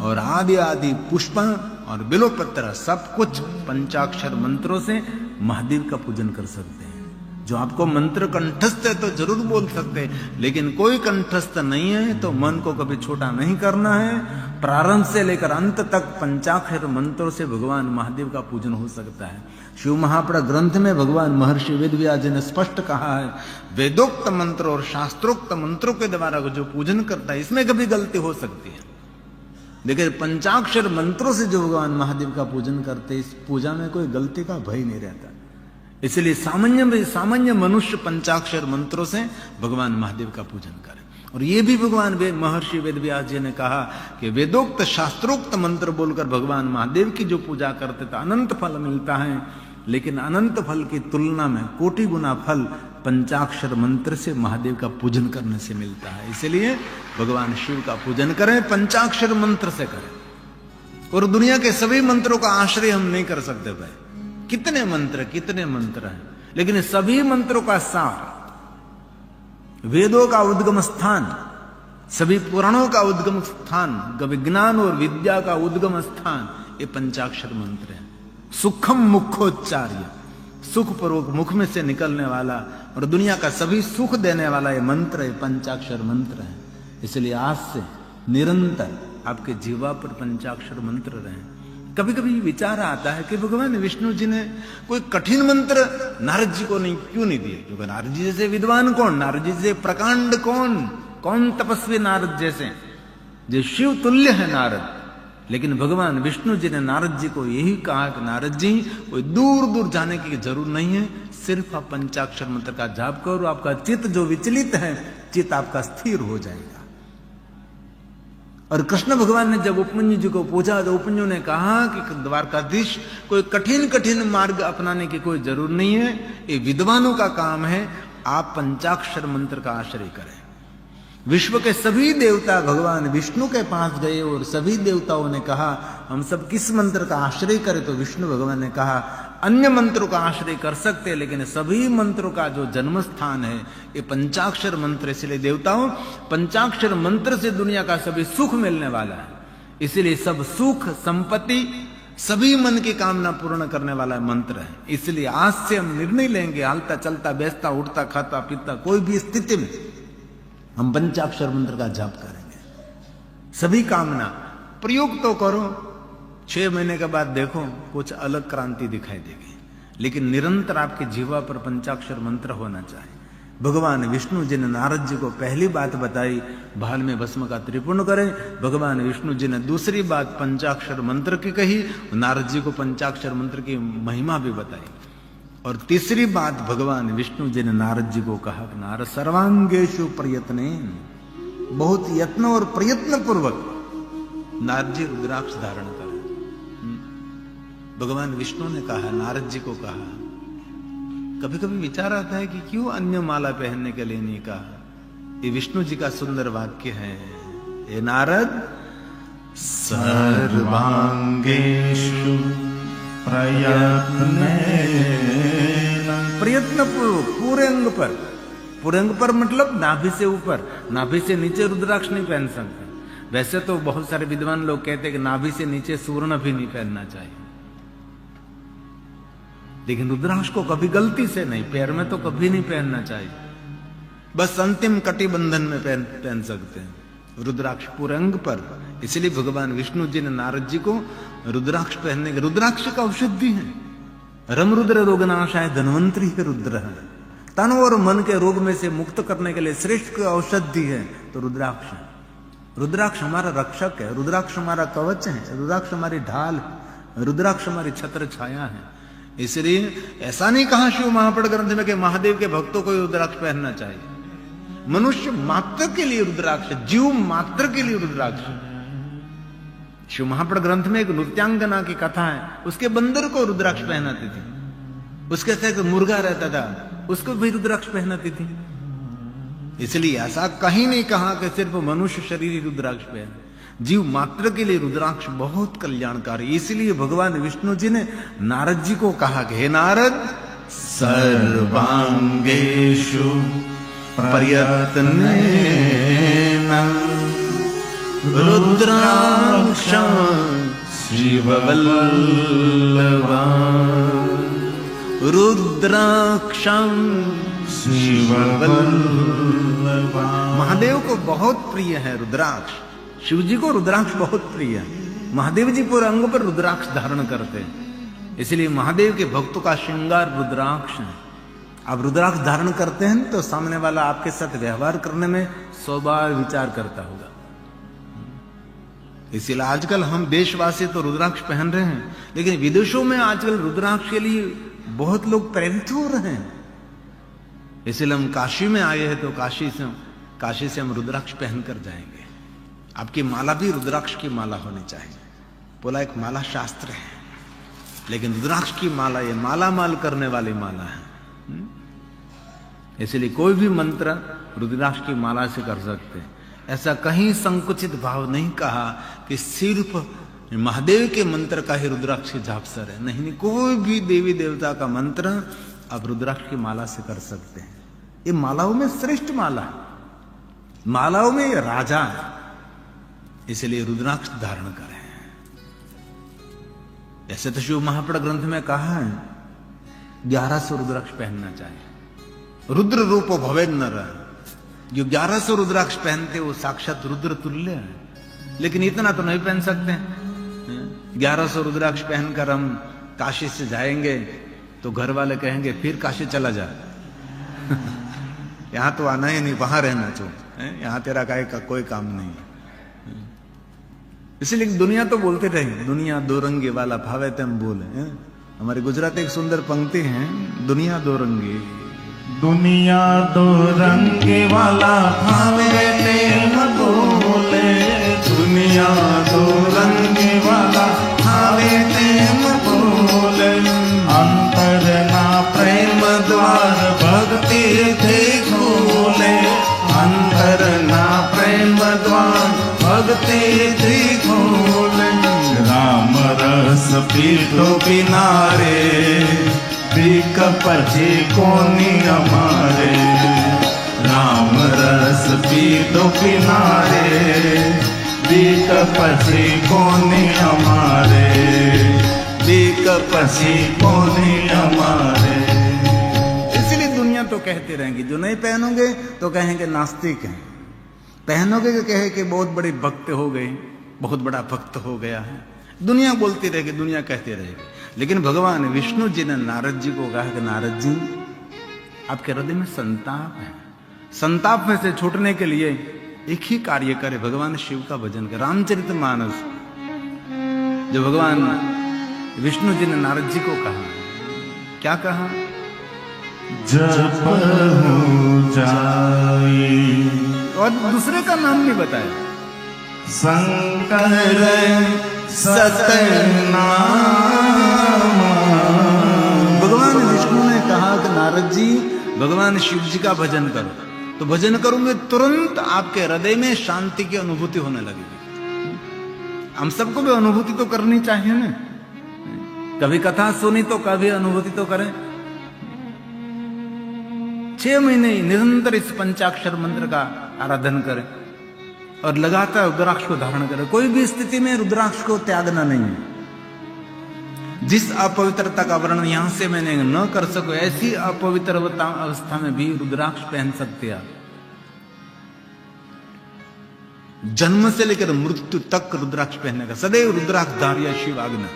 और आदि आदि पुष्प और बिल्वपत्र सब कुछ पंचाक्षर मंत्रों से महादेव का पूजन कर सकते हैं। जो आपको मंत्र कंठस्थ है तो जरूर बोल सकते हैं, लेकिन कोई कंठस्थ नहीं है तो मन को कभी छोटा नहीं करना है। प्रारंभ से लेकर अंत तक पंचाक्षर मंत्रों से भगवान महादेव का पूजन हो सकता है। शिव महापुराण ग्रंथ में भगवान महर्षि वेदव्यास जी ने स्पष्ट कहा है, वेदोक्त मंत्र और शास्त्रोक्त मंत्रों के द्वारा जो पूजन करता है इसमें कभी गलती हो सकती है। देखिए, पंचाक्षर मंत्रों से जो भगवान महादेव का पूजन करते, इस पूजा में कोई गलती का भय नहीं रहता। इसलिए सामान्य मनुष्य पंचाक्षर मंत्रों से भगवान महादेव का पूजन करे। और ये भी भगवान महर्षि वेदव्यास जी ने कहा कि वेदोक्त शास्त्रोक्त मंत्र बोलकर भगवान महादेव की जो पूजा करते तो अनंत फल मिलता है, लेकिन अनंत फल की तुलना में कोटि गुना फल पंचाक्षर मंत्र से महादेव का पूजन करने से मिलता है। इसलिए भगवान शिव का पूजन करें, पंचाक्षर मंत्र से करें। और दुनिया के सभी मंत्रों का आश्रय हम नहीं कर सकते भाई। कितने मंत्र हैं, लेकिन सभी मंत्रों का सार, वेदों का उद्गम स्थान, सभी पुराणों का उद्गम स्थान, विज्ञान और विद्या का उद्गम स्थान ये पंचाक्षर मंत्र है। सुखम मुखोच्चार्य, सुख पूर्वक मुख में से निकलने वाला और दुनिया का सभी सुख देने वाला ये मंत्र है, पंचाक्षर मंत्र है। इसलिए आज से निरंतर आपके जीवा पर पंचाक्षर मंत्र रहे। कभी कभी विचार आता है कि भगवान विष्णु जी ने कोई कठिन मंत्र नारद जी को क्यों नहीं दिए? क्योंकि नारद जी जैसे विद्वान कौन, नारद जी जैसे प्रकांड कौन तपस्वी नारद जैसे, जो शिव तुल्य है नारद। लेकिन भगवान विष्णु जी ने नारद जी को यही कहा कि नारद जी, कोई दूर दूर जाने की जरूरत नहीं है, सिर्फ आप पंचाक्षर मंत्र का जाप करो, आपका चित्त जो विचलित है, चित्त आपका स्थिर हो जाएगा। और कृष्ण भगवान ने जब उपमन्यु जी को पूछा तो उपमन्यु ने कहा कि द्वारकाधीश, कोई कठिन मार्ग अपनाने की कोई जरूरत नहीं है, ये विद्वानों का काम है, आप पंचाक्षर मंत्र का आश्रय करें। विश्व के सभी देवता भगवान विष्णु के पास गए और सभी देवताओं ने कहा हम सब किस मंत्र का आश्रय करें? तो विष्णु भगवान ने कहा अन्य मंत्रों का आश्रय कर सकते हैं, लेकिन सभी मंत्रों का जो जन्म स्थान है ये पंचाक्षर मंत्र। इसलिए देवताओं, पंचाक्षर मंत्र से दुनिया का सभी सुख मिलने वाला है। इसलिए सब सुख संपत्ति सभी मन की कामना पूर्ण करने वाला मंत्र है। इसलिए आज से हम निर्णय लेंगे, हालता चलता बैठता उठता खाता पीता कोई भी स्थिति में हम पंचाक्षर मंत्र का जाप करेंगे। सभी कामना प्रयोग तो करो, 6 महीने के बाद देखो कुछ अलग क्रांति दिखाई देगी, लेकिन निरंतर आपके जीवा पर पंचाक्षर मंत्र होना चाहिए। भगवान विष्णु जी ने नारद जी को पहली बात बताई, भाल में भस्म का त्रिपुण करें। भगवान विष्णु जी ने दूसरी बात पंचाक्षर मंत्र की कही, नारद जी को पंचाक्षर मंत्र की महिमा भी बताई। और तीसरी बात भगवान विष्णु जी ने नारद जी को कहा, नारद सर्वांगेषु प्रयत्नेन, बहुत यत्न और प्रयत्न पूर्वक नारद जी रुद्राक्ष धारण करें। भगवान विष्णु ने कहा, नारद जी को कहा। कभी कभी विचार आता है कि क्यों अन्य माला पहनने के लिए नहीं कहा? ये विष्णु जी का सुंदर वाक्य है, हे नारद सर्वांगेषु प्रयत्न पूर्वक, पूरे अंग पर मतलब नाभि से ऊपर, नाभि से नीचे रुद्राक्ष नहीं पहन सकते। वैसे तो बहुत सारे विद्वान लोग कहते हैं कि नाभि से नीचे सुवर्ण भी नहीं पहनना चाहिए, लेकिन रुद्राक्ष को कभी गलती से नहीं, पैर में तो कभी नहीं पहनना चाहिए, बस अंतिम कटिबंधन में पहन सकते हैं रुद्राक्ष पूरे अंग पर। इसलिए भगवान विष्णु जी ने नारद जी को रुद्राक्ष पहनने के, रुद्राक्ष का औषधि है। रम रुद्र रोगनाशाय धन्वंतरि के रुद्र है, तन और मन के रोग में से मुक्त करने के लिए श्रेष्ठ औषधि है तो रुद्राक्ष है। रुद्राक्ष हमारा रक्षक है, रुद्राक्ष हमारा कवच है, रुद्राक्ष हमारी ढाल है, रुद्राक्ष हमारी छत्र छाया है। इसलिए ऐसा नहीं कहा शिव महापुराण ग्रंथ में कि महादेव के भक्तों को रुद्राक्ष पहनना चाहिए। मनुष्य मात्र के लिए रुद्राक्ष, जीव मात्र के लिए रुद्राक्ष। शिव महापुराण ग्रंथ में एक नृत्यांगना की कथा है, उसके बंदर को रुद्राक्ष पहनाती थी, उसके साथ एक मुर्गा रहता था उसको भी रुद्राक्ष पहनाती थी। इसलिए ऐसा कहीं नहीं कहा कि सिर्फ मनुष्य शरीर ही रुद्राक्ष पहने, जीव मात्र के लिए रुद्राक्ष बहुत कल्याणकारी। इसलिए भगवान विष्णु जी ने नारद जी को कहा कि हे नारद सर्वांगेषु प्रयत्नेन रुद्राक्षं शिववल्लभा, रुद्राक्षं शिववल्लभा। महादेव को बहुत प्रिय है रुद्राक्ष, शिव जी को रुद्राक्ष बहुत प्रिय है। महादेव जी पूरे अंग पर रुद्राक्ष धारण करते हैं, इसलिए महादेव के भक्तों का श्रृंगार रुद्राक्ष है। आप रुद्राक्ष धारण करते हैं तो सामने वाला आपके साथ व्यवहार करने में 100 बार विचार करता होगा। इसीलिए आजकल हम देशवासी तो रुद्राक्ष पहन रहे हैं, लेकिन विदेशों में आजकल रुद्राक्ष के लिए बहुत लोग प्रेरित हो रहे हैं। इसलिए हम काशी में आए हैं तो काशी से हम रुद्राक्ष पहनकर जाएंगे। आपकी माला भी रुद्राक्ष की माला होनी चाहिए। बोला एक माला शास्त्र है, लेकिन रुद्राक्ष की माला ये माल करने वाली माला है। इसलिए कोई भी मंत्र रुद्राक्ष की माला से कर सकते हैं। ऐसा कहीं संकुचित भाव नहीं कहा कि सिर्फ महादेव के मंत्र का ही रुद्राक्ष की जापसर है। नहीं, कोई भी देवी देवता का मंत्र आप रुद्राक्ष की माला से कर सकते हैं। ये मालाओं में श्रेष्ठ माला है, मालाओं में ये राजा है, इसलिए रुद्राक्ष धारण करें। ऐसे तो शिव महापुराण ग्रंथ में कहा है 1100 रुद्राक्ष पहनना चाहिए। रुद्र रूपो भवेद नर, जो 1100 रुद्राक्ष पहनते वो साक्षात रुद्र तुल्य है। लेकिन इतना तो नहीं पहन सकते। 1100 रुद्राक्ष पहनकर हम काशी से जाएंगे तो घर वाले कहेंगे फिर काशी चला जा, यहां तो आना ही नहीं, वहां रहना चाहिए, यहां तेरा कोई काम नहीं। इसलिए दुनिया तो बोलते रहे, दुनिया दो रंगी वाला भावे तेम बोले। हमारे गुजरात एक सुंदर पंक्ति है, दुनिया दो रंगी, दुनिया दो रंगी वाला भावे तेम बोले, दुनिया दो रंगी वाला भावे तेम बोले। अंतर ना प्रेम द्वार भक्ति थे खोले, अंतर ना प्रेम द्वार भक्ति थी खोले। राम रस पीतो बिनारे बिक पछी कोनी हमारे, राम रस पीतो बिनारे बिक पछी कोनी हमारे, बिक पछी कोनी हमारे। इसलिए दुनिया तो कहते रहेंगे, जो नहीं पहनोगे तो कहेंगे नास्तिक हैं, पहनोगे तो कहे कि बहुत बड़ी भक्त हो गई, बहुत बड़ा भक्त हो गया है। दुनिया बोलती रहेगी, दुनिया कहती रहेगी। लेकिन भगवान विष्णु जी ने नारद जी को कहा कि नारद जी आपके हृदय में संताप है, संताप में से छूटने के लिए एक ही कार्य करे, भगवान शिव का भजन करे। रामचरितमानस जो भगवान विष्णु जी ने नारद जी को कहा, क्या कहा? जब हो जाए, और दूसरे का नाम नहीं बताया, शंकर सतनाम। भगवान विष्णु ने कहा कि नारद जी भगवान शिव जी का भजन करो, तो भजन करोगे तुरंत आपके हृदय में शांति की अनुभूति होने लगेगी। हम सबको भी अनुभूति तो करनी चाहिए ना, कभी कथा सुनी तो कभी अनुभूति तो करें। 6 महीने निरंतर इस पंचाक्षर मंत्र का आराधन करें और लगातार रुद्राक्ष को धारण करें। कोई भी स्थिति में रुद्राक्ष को त्यागना नहीं है। जिस अपवित्रता का वर्णन यहां से मैंने न कर सको, ऐसी अपवित्र अवस्था में भी रुद्राक्ष पहन सकते आप। जन्म से लेकर मृत्यु तक रुद्राक्ष पहनने का, सदैव रुद्राक्ष धारिया शिव आज्ञा।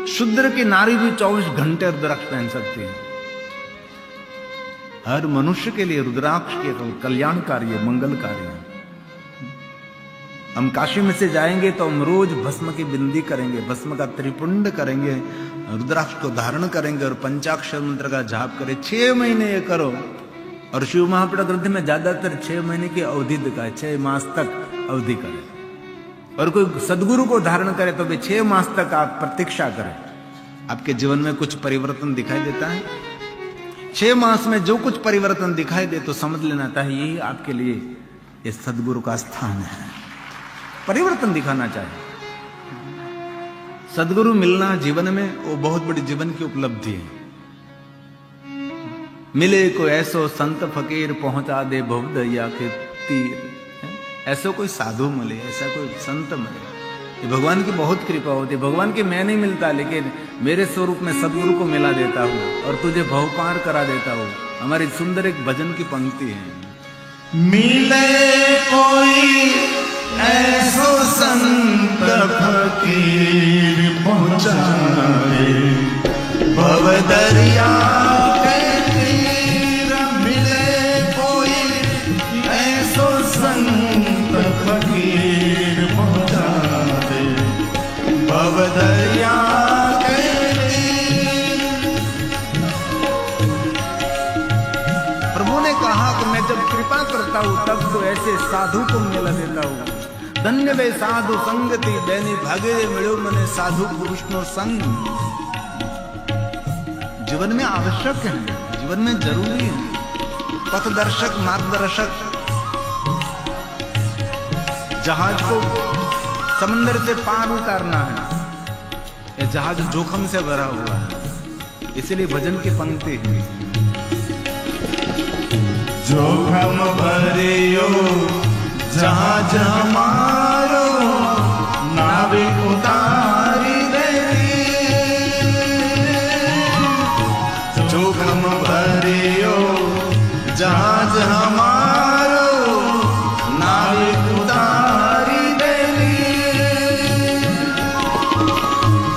शूद्र की नारी भी 24 घंटे रुद्राक्ष पहन सकती है। हर मनुष्य के लिए रुद्राक्ष केवल कल्याणकारी है, मंगलकारी है। हम काशी में से जाएंगे तो हम रोज भस्म की बिंदी करेंगे, भस्म का त्रिपुंड करेंगे, रुद्राक्ष को धारण करेंगे और पंचाक्षर मंत्र का जाप करें। 6 महीने ये करो। और शिव महापुराण ग्रंथ में ज्यादातर 6 महीने की अवधि दिखाए, 6 मास तक अवधि करें। और कोई सदगुरु को धारण करे तो भी 6 मास तक आप प्रतीक्षा करें। आपके जीवन में कुछ परिवर्तन दिखाई देता है, 6 मास में जो कुछ परिवर्तन दिखाई दे तो समझ लेना चाहिए यही आपके लिए ये सदगुरु का स्थान है। परिवर्तन दिखाना चाहिए। सदगुरु मिलना जीवन में वो बहुत बड़ी जीवन की उपलब्धि है। मिले को ऐसो संत फकीर पहुंचा दे भवदैया के तीर। ऐसा कोई साधु मिले, ऐसा कोई संत मिले, ये भगवान की बहुत कृपा होती है। भगवान की मैं नहीं मिलता, लेकिन मेरे स्वरूप में सदगुरु को मिला देता हूँ और तुझे भव पार करा देता हूँ। हमारी सुंदर एक भजन की पंक्ति है, मिले कोई ऐसो संत फकीर पहुंचाए भव दरिया के तीर। मिले कोई ऐसो संत फकीर पहुंचाए भव दरिया के तीर। प्रभु ने कहा कि मैं जब कृपा करता हूँ तब तो ऐसे साधु को मिला देता हूँ। धन्य वे साधु संगति दैनी भागे मिलो मने साधु पुरुष नो संग। जीवन में आवश्यक है, जीवन में जरूरी है, पथदर्शक मार्गदर्शक। जहाज को समंदर से पार उतारना है, यह जहाज जोखिम से भरा हुआ है, इसलिए भजन की पंक्ति है, जोखम भरियो जहाज हमारो नाविक उतारी देती। जोखम भरियो जहाज हमारो नाविक उतारी देती।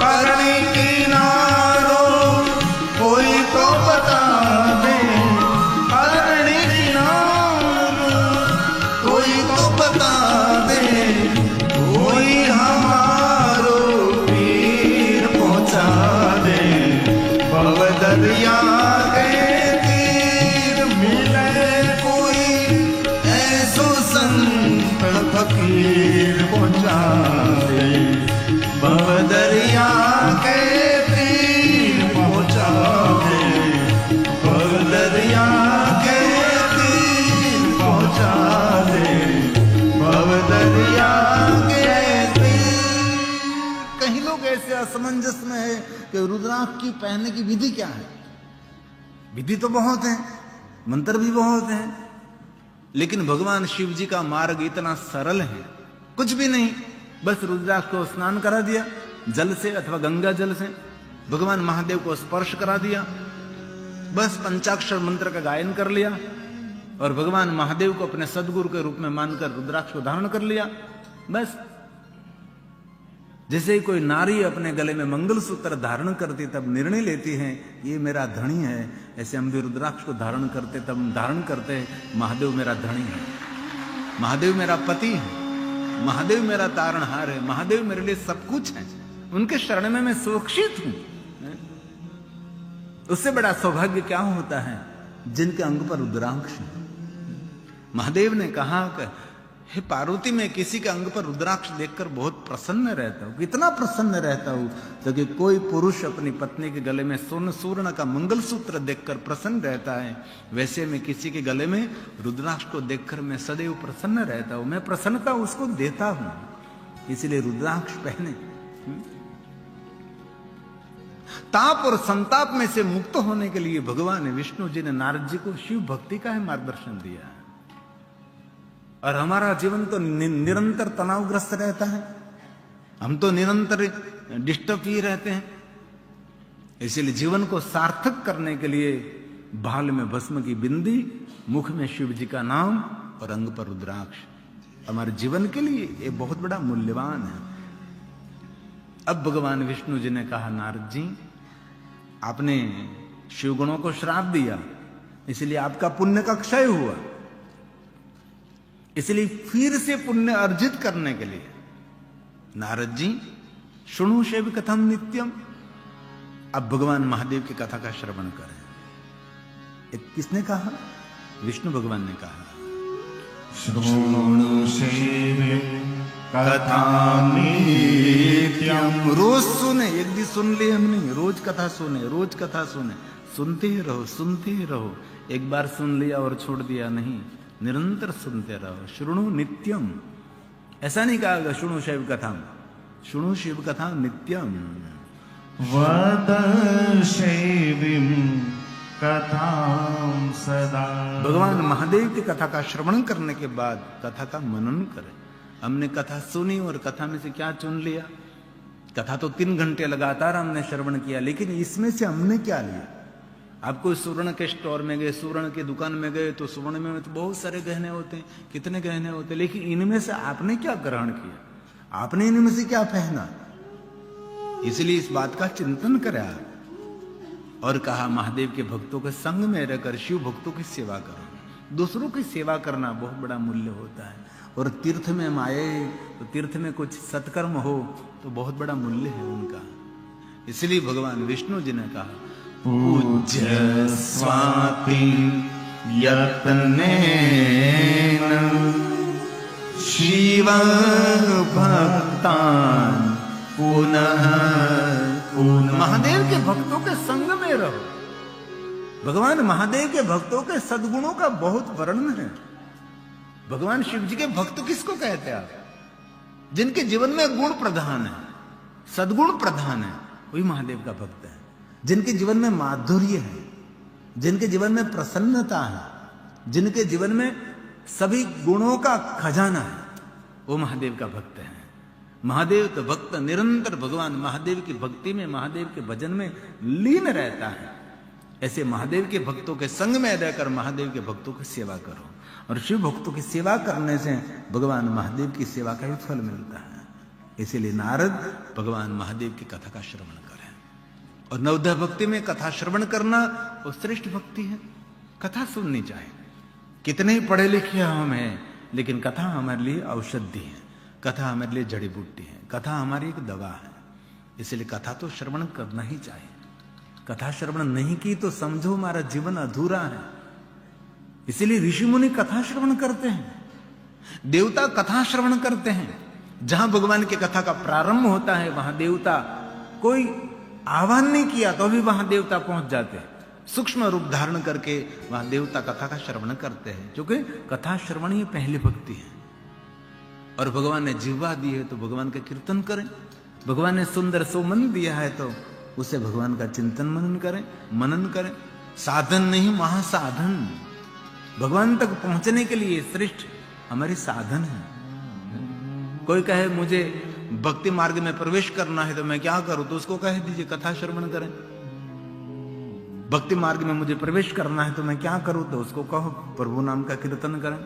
करनी किनारो कोई तो बता दे, करनी किनारो कोई तो बता दे, कोई हमारो पीर पहुंचा दे भव दरिया के तीर। मिले कोई ऐसो संत फकीर पहुंचा दे भव दरिया के तीर पहुंचा दे भव दरिया के तीर पहुंचा दे भव दरिया के तीर। कहीं लोग ऐसे असमंजस में है कि रुद्राक्ष की पहनने की विधि क्या है। विधि तो बहुत है, मंत्र भी बहुत है, लेकिन भगवान शिव जी का मार्ग इतना सरल है, कुछ भी नहीं, बस रुद्राक्ष को स्नान करा दिया जल से अथवा गंगा जल से, भगवान महादेव को स्पर्श करा दिया, बस पंचाक्षर मंत्र का गायन कर लिया और भगवान महादेव को अपने सदगुरु के रूप में मानकर रुद्राक्ष को धारण कर लिया। बस जैसे ही कोई नारी अपने गले में मंगलसूत्र धारण करती तब निर्णय लेती है ये मेरा धनी है, ऐसे हम भी रुद्राक्ष को धारण करते तब धारण करते हैं महादेव मेरा धनी है, महादेव मेरा पति है, महादेव मेरा तारणहार है, महादेव मेरे लिए सब कुछ है, उनके शरण में मैं सुरक्षित हूं। उससे बड़ा सौभाग्य क्या होता है जिनके अंग पर रुद्राक्ष है। महादेव ने कहा कि हे पार्वती, मैं किसी के अंग पर रुद्राक्ष देखकर बहुत प्रसन्न रहता हूं, कितना प्रसन्न रहता हूं, तो कि कोई पुरुष अपनी पत्नी के गले में स्वर्ण का मंगलसूत्र देखकर प्रसन्न रहता है, वैसे मैं किसी के गले में रुद्राक्ष को देखकर मैं सदैव प्रसन्न रहता हूं, मैं प्रसन्नता उसको देता हूं, इसलिए रुद्राक्ष पहने। ताप और संताप में से मुक्त होने के लिए भगवान विष्णु जी ने नारद जी को शिव भक्ति का मार्गदर्शन दिया। और हमारा जीवन तो निरंतर तनावग्रस्त रहता है, हम तो निरंतर डिस्टर्ब ही रहते हैं, इसलिए जीवन को सार्थक करने के लिए बाल में भस्म की बिंदी, मुख में शिव जी का नाम और अंग पर रुद्राक्ष हमारे जीवन के लिए ये बहुत बड़ा मूल्यवान है। अब भगवान विष्णु जी ने कहा नारद जी, आपने शिव गुणों को श्राप दिया, इसलिए आपका पुण्य का क्षय हुआ, इसलिए फिर से पुण्य अर्जित करने के लिए नारद जी शुणु शिव कथम नित्यम, अब भगवान महादेव की कथा का श्रवण करें। किसने कहा? विष्णु भगवान ने कहा, श्रृणु शिव कथाम नित्यम। रोज सुने, एक दिन सुन लिए हम नहीं, रोज कथा सुने, रोज कथा सुने, सुनते ही रहो, सुनते ही रहो, एक बार सुन लिया और छोड़ दिया नहीं, निरंतर सुनते रहो। श्रृणु नित्यम, ऐसा नहीं कहा शुणु शिव कथा, शुणु शिव कथा नित्यम। वद शिविम कथां सदा। भगवान महादेव की कथा का श्रवण करने के बाद कथा का मनन करें। हमने कथा सुनी और कथा में से क्या चुन लिया? कथा तो 3 घंटे लगातार हमने श्रवण किया, लेकिन इसमें से हमने क्या लिया? आप कोई सुवर्ण के स्टोर में गए, सुवर्ण की दुकान में गए, तो सुवर्ण में तो बहुत सारे गहने होते हैं, कितने गहने होते हैं, लेकिन इनमें से आपने क्या ग्रहण किया? आपने इनमें से क्या पहना? इसलिए इस बात का चिंतन करें आप। और कहा महादेव के भक्तों के संग में रहकर शिव भक्तों की सेवा करो। दूसरों की सेवा करना बहुत बड़ा मूल्य होता है। और तीर्थ में हम आए तो तीर्थ में कुछ सत्कर्म हो तो बहुत बड़ा मूल्य है उनका। इसलिए भगवान विष्णु जी ने कहा पूज्य स्वाति यत्नेन शिव भक्तान पुनः पुनः। महादेव के भक्तों के संग में रहो। भगवान महादेव के भक्तों के सद्गुणों का बहुत वर्णन है। भगवान शिव जी के भक्त किसको कहते हैं आप? जिनके जीवन में गुण प्रधान है, सद्गुण प्रधान है, वही महादेव का भक्त है। जिनके जीवन में माधुर्य है, जिनके जीवन में प्रसन्नता है, जिनके जीवन में सभी गुणों का खजाना है, वो महादेव का भक्त है। महादेव तो भक्त निरंतर भगवान महादेव की भक्ति में, महादेव के भजन में लीन रहता है। ऐसे महादेव के भक्तों के संग में रहकर महादेव के भक्तों की सेवा करो। और शिव भक्तों की सेवा करने से भगवान महादेव की सेवा का भी फल मिलता है। इसीलिए नारद भगवान महादेव की कथा का श्रवण करें। और नवोदय भक्ति में कथा श्रवण करना वो श्रेष्ठ भक्ति है। कथा सुननी चाहिए। कितने ही पढ़े लिखे हम हैं, लेकिन कथा हमारे लिए औषधि है, कथा हमारे लिए जड़ी बूटी है, कथा हमारी एक दवा है। इसलिए कथा तो श्रवण करना ही चाहिए। कथा श्रवण नहीं की तो समझो हमारा जीवन अधूरा है। इसीलिए ऋषि मुनि कथा श्रवण करते हैं, देवता कथा श्रवण करते हैं। जहां भगवान की कथा का प्रारंभ होता है वहां देवता, कोई आह्वान नहीं किया तो भी वहां देवता पहुंच जाते हैं। सूक्ष्म रूप धारण करके वहां देवता कथा का श्रवण करते हैं, क्योंकि कथा श्रवण ही पहली भक्ति है। और भगवान ने जिह्वा दी है तो भगवान का कीर्तन करें। भगवान ने सुंदर सुमन दिया है तो उसे भगवान का चिंतन मनन करें। साधन नहीं, महासाधन। भगवान तक पहुंचने के लिए श्रेष्ठ हमारे साधन है। कोई कहे मुझे भक्ति मार्ग में प्रवेश करना है तो मैं क्या करूं, तो उसको कह दीजिए कथा श्रवण करें। भक्ति मार्ग में मुझे प्रवेश करना है तो मैं क्या करूं, तो उसको कहो प्रभु नाम का कीर्तन करें।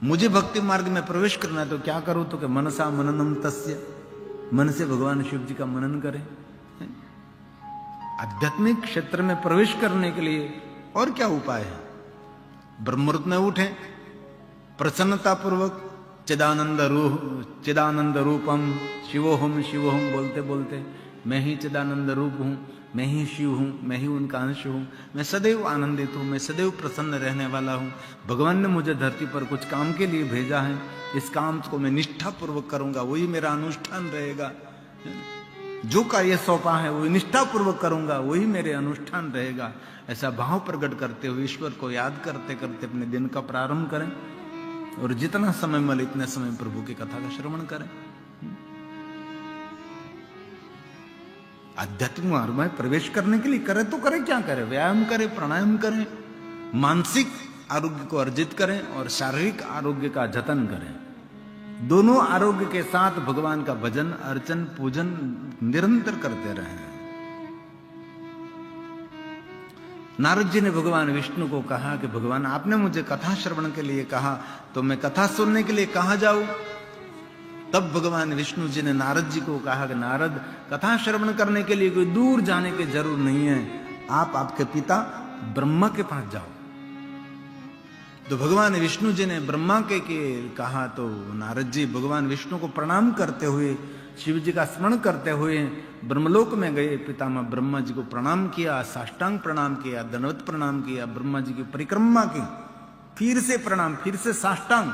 मुझे भक्ति मार्ग में प्रवेश करना है तो क्या करूं, तो कि मनसा मननम तस्य, मन से भगवान शिव जी का मनन करें। आध्यात्मिक क्षेत्र में प्रवेश करने के लिए और क्या उपाय है? ब्रह्ममुहूर्त में उठे, प्रसन्नता पूर्वक चिदानंद रूपम शिवोहम शिवोहम बोलते बोलते मैं ही चिदानंद रूप हूं, मैं ही शिव हूं, मैं ही उनका अंश हूं, मैं सदैव आनंदित हूं, मैं सदैव प्रसन्न रहने वाला हूं। भगवान ने मुझे धरती पर कुछ काम के लिए भेजा है, इस काम को मैं निष्ठा पूर्वक करूंगा, वही मेरा अनुष्ठान रहेगा। जो कार्य सौंपा है वही निष्ठा पूर्वक करूंगा, वही मेरे अनुष्ठान रहेगा। ऐसा भाव प्रकट करते हुए ईश्वर को याद करते करते अपने दिन का प्रारंभ करें। और जितना समय मिले इतने समय प्रभु की कथा का श्रवण करें। आध्यात्मिक मार्ग में प्रवेश करने के लिए करे तो करें, क्या करें? व्यायाम करें, प्राणायाम करें, मानसिक आरोग्य को अर्जित करें और शारीरिक आरोग्य का जतन करें। दोनों आरोग्य के साथ भगवान का भजन, अर्चन, पूजन निरंतर करते रहें। नारद जी ने भगवान विष्णु को कहा कि भगवान आपने मुझे कथा श्रवण के लिए कहा, तो मैं कथा सुनने के लिए कहां जाऊं? तब भगवान विष्णु जी ने नारद जी को कहा कि नारद, कथा श्रवण करने के लिए कोई दूर जाने की जरूर नहीं है, आप आपके पिता ब्रह्मा के पास जाओ। तो भगवान विष्णु जी ने ब्रह्मा के कहा, तो नारद जी भगवान विष्णु को प्रणाम करते हुए, शिव जी का स्मरण करते हुए ब्रह्मलोक में गए। पितामह ब्रह्मा जी को प्रणाम किया, साष्टांग प्रणाम किया, दंडवत प्रणाम किया, ब्रह्मा जी की परिक्रमा की, फिर से प्रणाम, फिर से साष्टांग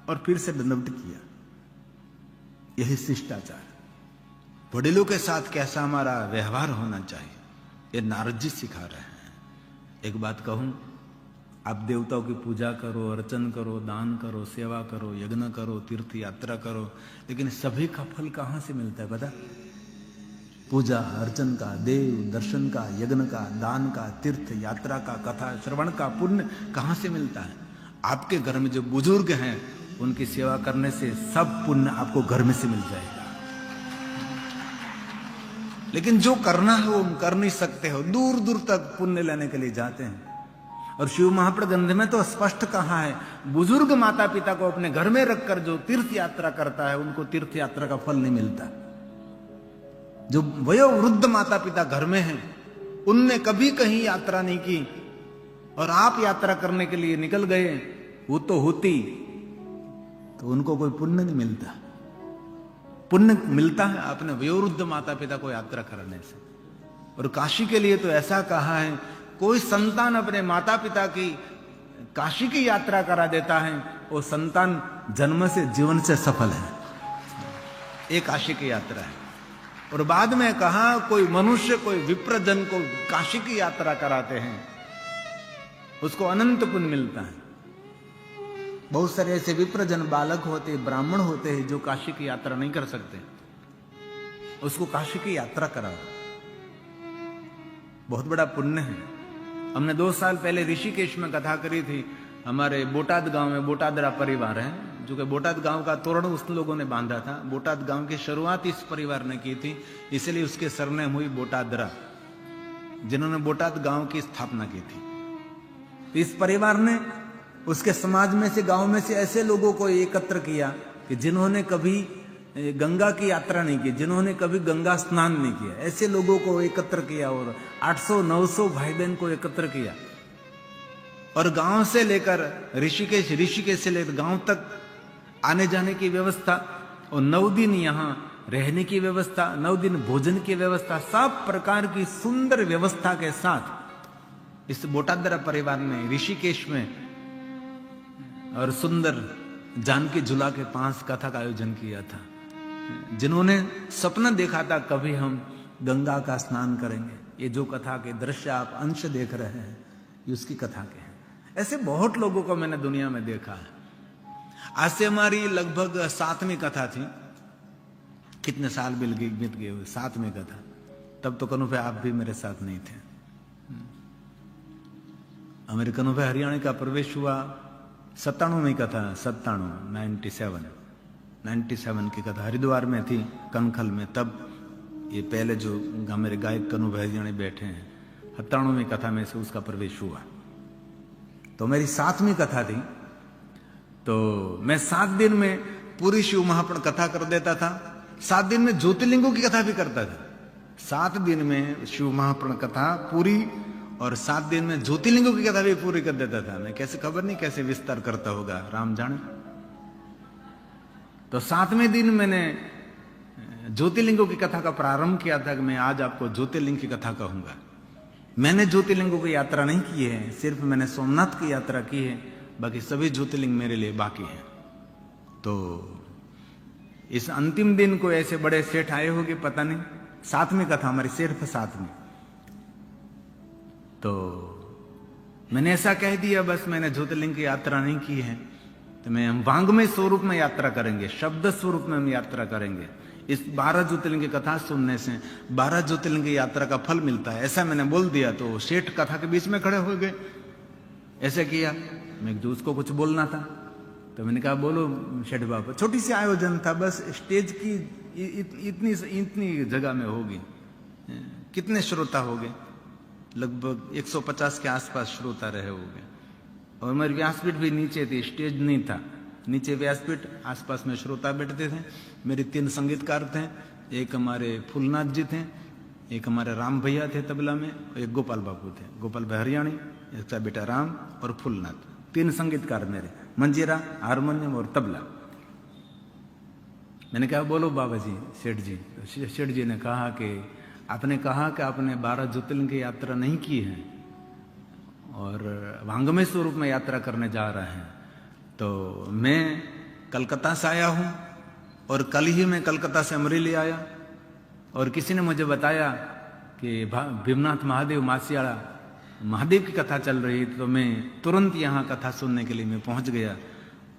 और फिर से दंडवत किया। यही शिष्टाचार, वडिलों के साथ कैसा हमारा व्यवहार होना चाहिए, ये नारद जी सिखा रहे हैं। एक बात कहूं, आप देवताओं की पूजा करो, अर्चन करो, दान करो, सेवा करो, यज्ञ करो, तीर्थ यात्रा करो, लेकिन सभी का फल कहां से मिलता है पता? पूजा अर्चन का, देव दर्शन का, यज्ञ का, दान का, तीर्थ यात्रा का, कथा श्रवण का पुण्य कहां से मिलता है? आपके घर में जो बुजुर्ग हैं उनकी सेवा करने से सब पुण्य आपको घर में से मिल जाएगा। लेकिन जो करना है वो कर नहीं सकते हो, दूर दूर तक पुण्य लेने के लिए जाते हैं। और शिव महापुराण ग्रंथ में तो स्पष्ट कहा है, बुजुर्ग माता पिता को अपने घर में रखकर जो तीर्थ यात्रा करता है उनको तीर्थ यात्रा का फल नहीं मिलता। जो वयोवृद्ध माता पिता घर में हैं उनने कभी कहीं यात्रा नहीं की और आप यात्रा करने के लिए निकल गए, वो तो होती तो उनको कोई पुण्य नहीं मिलता। पुण्य मिलता है अपने वयोवृद्ध माता पिता को यात्रा करने से। और काशी के लिए तो ऐसा कहा है, कोई संतान अपने माता पिता की काशी की यात्रा करा देता है, वो संतान जन्म से जीवन से सफल है। एक काशी की यात्रा है। और बाद में कहा, कोई मनुष्य कोई विप्रजन को काशी की यात्रा कराते हैं, उसको अनंत पुण्य मिलता है। बहुत सारे ऐसे विप्रजन बालक होते, ब्राह्मण होते हैं जो काशी की यात्रा नहीं कर सकते, उसको काशी की यात्रा कराओ, बहुत बड़ा पुण्य है। हमने 2 साल पहले ऋषिकेश में कथा करी थी। हमारे बोटाद गांव में बोटादरा परिवार है, जो कि बोटाद गांव का तोरण उस लोगों ने बांधा था। बोटाद गांव की शुरुआत इस परिवार ने की थी, इसलिए उसके सरनेम हुई बोटादरा, जिन्होंने बोटाद गांव की स्थापना की थी। इस परिवार ने उसके समाज में से, गांव में से ऐसे लोगों को एकत्र किया कि जिन्होंने कभी गंगा की यात्रा नहीं की, जिन्होंने कभी गंगा स्नान नहीं किया, ऐसे लोगों को एकत्र किया और 800-900 भाई बहन को एकत्र किया। और गांव से लेकर ऋषिकेश, ऋषिकेश से लेकर गांव तक आने जाने की व्यवस्था, और 9 दिन यहाँ रहने की व्यवस्था, 9 दिन भोजन की व्यवस्था, सब प्रकार की सुंदर व्यवस्था के साथ इस बोटादरा परिवार ने ऋषिकेश में और सुंदर जानकी झूला के पास कथा का आयोजन किया था। जिन्होंने सपना देखा था कभी हम गंगा का स्नान करेंगे, ये जो कथा के दृश्य आप अंश देख रहे हैं ये उसकी कथा के हैं। ऐसे बहुत लोगों को मैंने दुनिया में देखा है। आज से हमारी लगभग 7वीं कथा थी। कितने साल बीत गए हुए, 7वीं कथा। तब तो कनु भाई आप भी मेरे साथ नहीं थे। हमारे कनु भाई हरियाणा का प्रवेश हुआ 97वीं कथा, 97 की कथा हरिद्वार में थी, कनखल में। तब ये पहले जो मेरे गायक कनु भाई हरियाणा बैठे हैं, 97वीं कथा में से उसका प्रवेश हुआ। तो मेरी 7वीं कथा थी, तो मैं 7 दिन में पूरी शिव महापुराण कथा कर देता था। 7 दिन में ज्योतिर्लिंगों की कथा भी करता था। 7 दिन में शिव महापुराण कथा पूरी और 7 दिन में ज्योतिर्लिंगों की कथा भी पूरी कर देता था। मैं कैसे, खबर नहीं कैसे विस्तार करता होगा, राम जाने। तो 7वें दिन मैंने ज्योतिर्लिंगों की कथा का प्रारंभ किया था कि मैं आज आपको ज्योतिर्लिंग की कथा कहूंगा। मैंने ज्योतिर्लिंगों की यात्रा नहीं की है, सिर्फ मैंने सोमनाथ की यात्रा की है, बाकी सभी ज्योतिर्लिंग मेरे लिए बाकी हैं। तो इस अंतिम दिन को ऐसे बड़े सेठ आए होंगे, पता नहीं। 7वीं कथा हमारी सिर्फ 7वीं। तो मैंने ऐसा कह दिया, बस मैंने ज्योतिर्लिंग की यात्रा नहीं की है, तो मैं हम वांग्मय स्वरूप में यात्रा करेंगे, शब्द स्वरूप में हम यात्रा करेंगे। इस 12 ज्योतिर्लिंग की कथा सुनने से 12 ज्योतिर्लिंग की यात्रा का फल मिलता है, ऐसा मैंने बोल दिया। तो सेठ कथा के बीच में खड़े हो गए, ऐसे किया। मैं जो उसको कुछ बोलना था तो मैंने कहा बोलो सेठ बाबा। छोटी सी आयोजन था, बस स्टेज की इतनी जगह में होगी। कितने श्रोता हो गए? लगभग 150 के आसपास श्रोता रहे होंगे। और मेरी व्यासपीठ भी नीचे थी, स्टेज नहीं था, नीचे व्यासपीठ, आसपास में श्रोता बैठते थे। मेरे 3 संगीतकार थे, एक हमारे फूलनाथ जी थे, एक हमारे राम भैया थे तबला में, और एक गोपाल बाबू थे, गोपाल भाई हरियाणी, इसका बेटा राम और फूलनाथ। 3 संगीतकार मेरे, मंजीरा, हारमोनियम और तबला। मैंने कहा बोलो बाबा जी, सेठ जी। सेठ जी ने कहा कि आपने 12 ज्योतिर्लिंग की यात्रा नहीं की है और वांग्मय स्वरूप में यात्रा करने जा रहे हैं। तो मैं कलकत्ता से आया हूं और कल ही मैं कलकत्ता से अमरेली आया, और किसी ने मुझे बताया कि भीमनाथ महादेव मासियाड़ा महादेव की कथा चल रही, तो मैं तुरंत यहाँ कथा सुनने के लिए मैं पहुंच गया।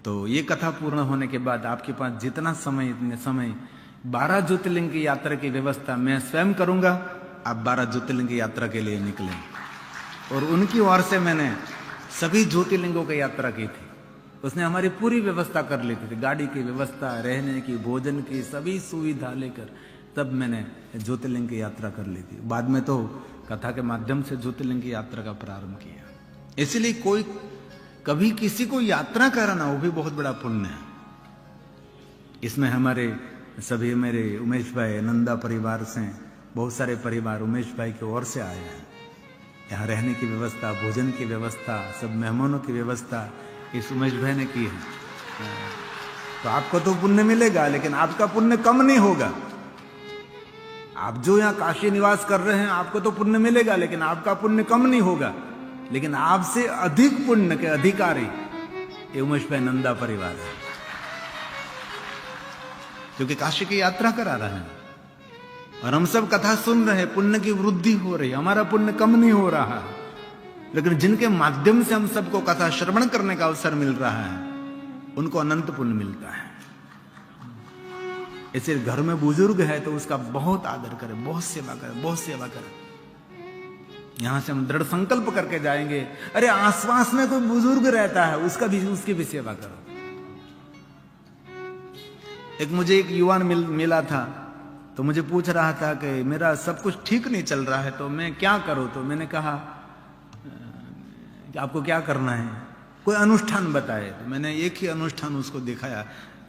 तो ये कथा पूर्ण होने के बाद आपके पास जितना समय, इतने समय 12 ज्योतिर्लिंग की यात्रा की व्यवस्था मैं स्वयं करूंगा, आप 12 ज्योतिर्लिंग की यात्रा के लिए निकलें। और उनकी ओर से मैंने सभी ज्योतिर्लिंगों की यात्रा की थी। उसने हमारी पूरी व्यवस्था कर ली थी, गाड़ी की व्यवस्था, रहने की, भोजन की, सभी सुविधा लेकर तब मैंने ज्योतिर्लिंग की यात्रा कर ली थी। बाद में तो कथा के माध्यम से ज्योतिर्लिंग की यात्रा का प्रारंभ किया। इसलिए कोई कभी किसी को यात्रा कराना वो भी बहुत बड़ा पुण्य है। इसमें हमारे सभी, मेरे उमेश भाई नंदा परिवार से बहुत सारे परिवार उमेश भाई की ओर से आए हैं। यहाँ रहने की व्यवस्था, भोजन की व्यवस्था, सब मेहमानों की व्यवस्था इस उमेश भाई ने की है। तो आपको तो पुण्य मिलेगा, लेकिन आपका पुण्य कम नहीं होगा। आप जो यहाँ काशी निवास कर रहे हैं आपको तो पुण्य मिलेगा, लेकिन आपका पुण्य कम नहीं होगा। लेकिन आपसे अधिक पुण्य के अधिकारी ये उमेश भाई नंदा परिवार है, क्योंकि काशी की यात्रा करा रहे हैं और हम सब कथा सुन रहे हैं। पुण्य की वृद्धि हो रही है, हमारा पुण्य कम नहीं हो रहा, लेकिन जिनके माध्यम से हम सबको कथा श्रवण करने का अवसर मिल रहा है उनको अनंत पुण्य मिलता है। इसलिए घर में बुजुर्ग है तो उसका बहुत आदर करें, बहुत सेवा करें, बहुत सेवा करें। यहां से हम दृढ़ संकल्प करके जाएंगे, अरे आसपास में कोई बुजुर्ग रहता है उसकी भी सेवा करो। एक मुझे एक युवा मिला था तो मुझे पूछ रहा था कि मेरा सब कुछ ठीक नहीं चल रहा है तो मैं क्या करूं। तो मैंने कहा कि आपको क्या करना है, कोई अनुष्ठान बताए। तो मैंने एक ही अनुष्ठान उसको दिखाया,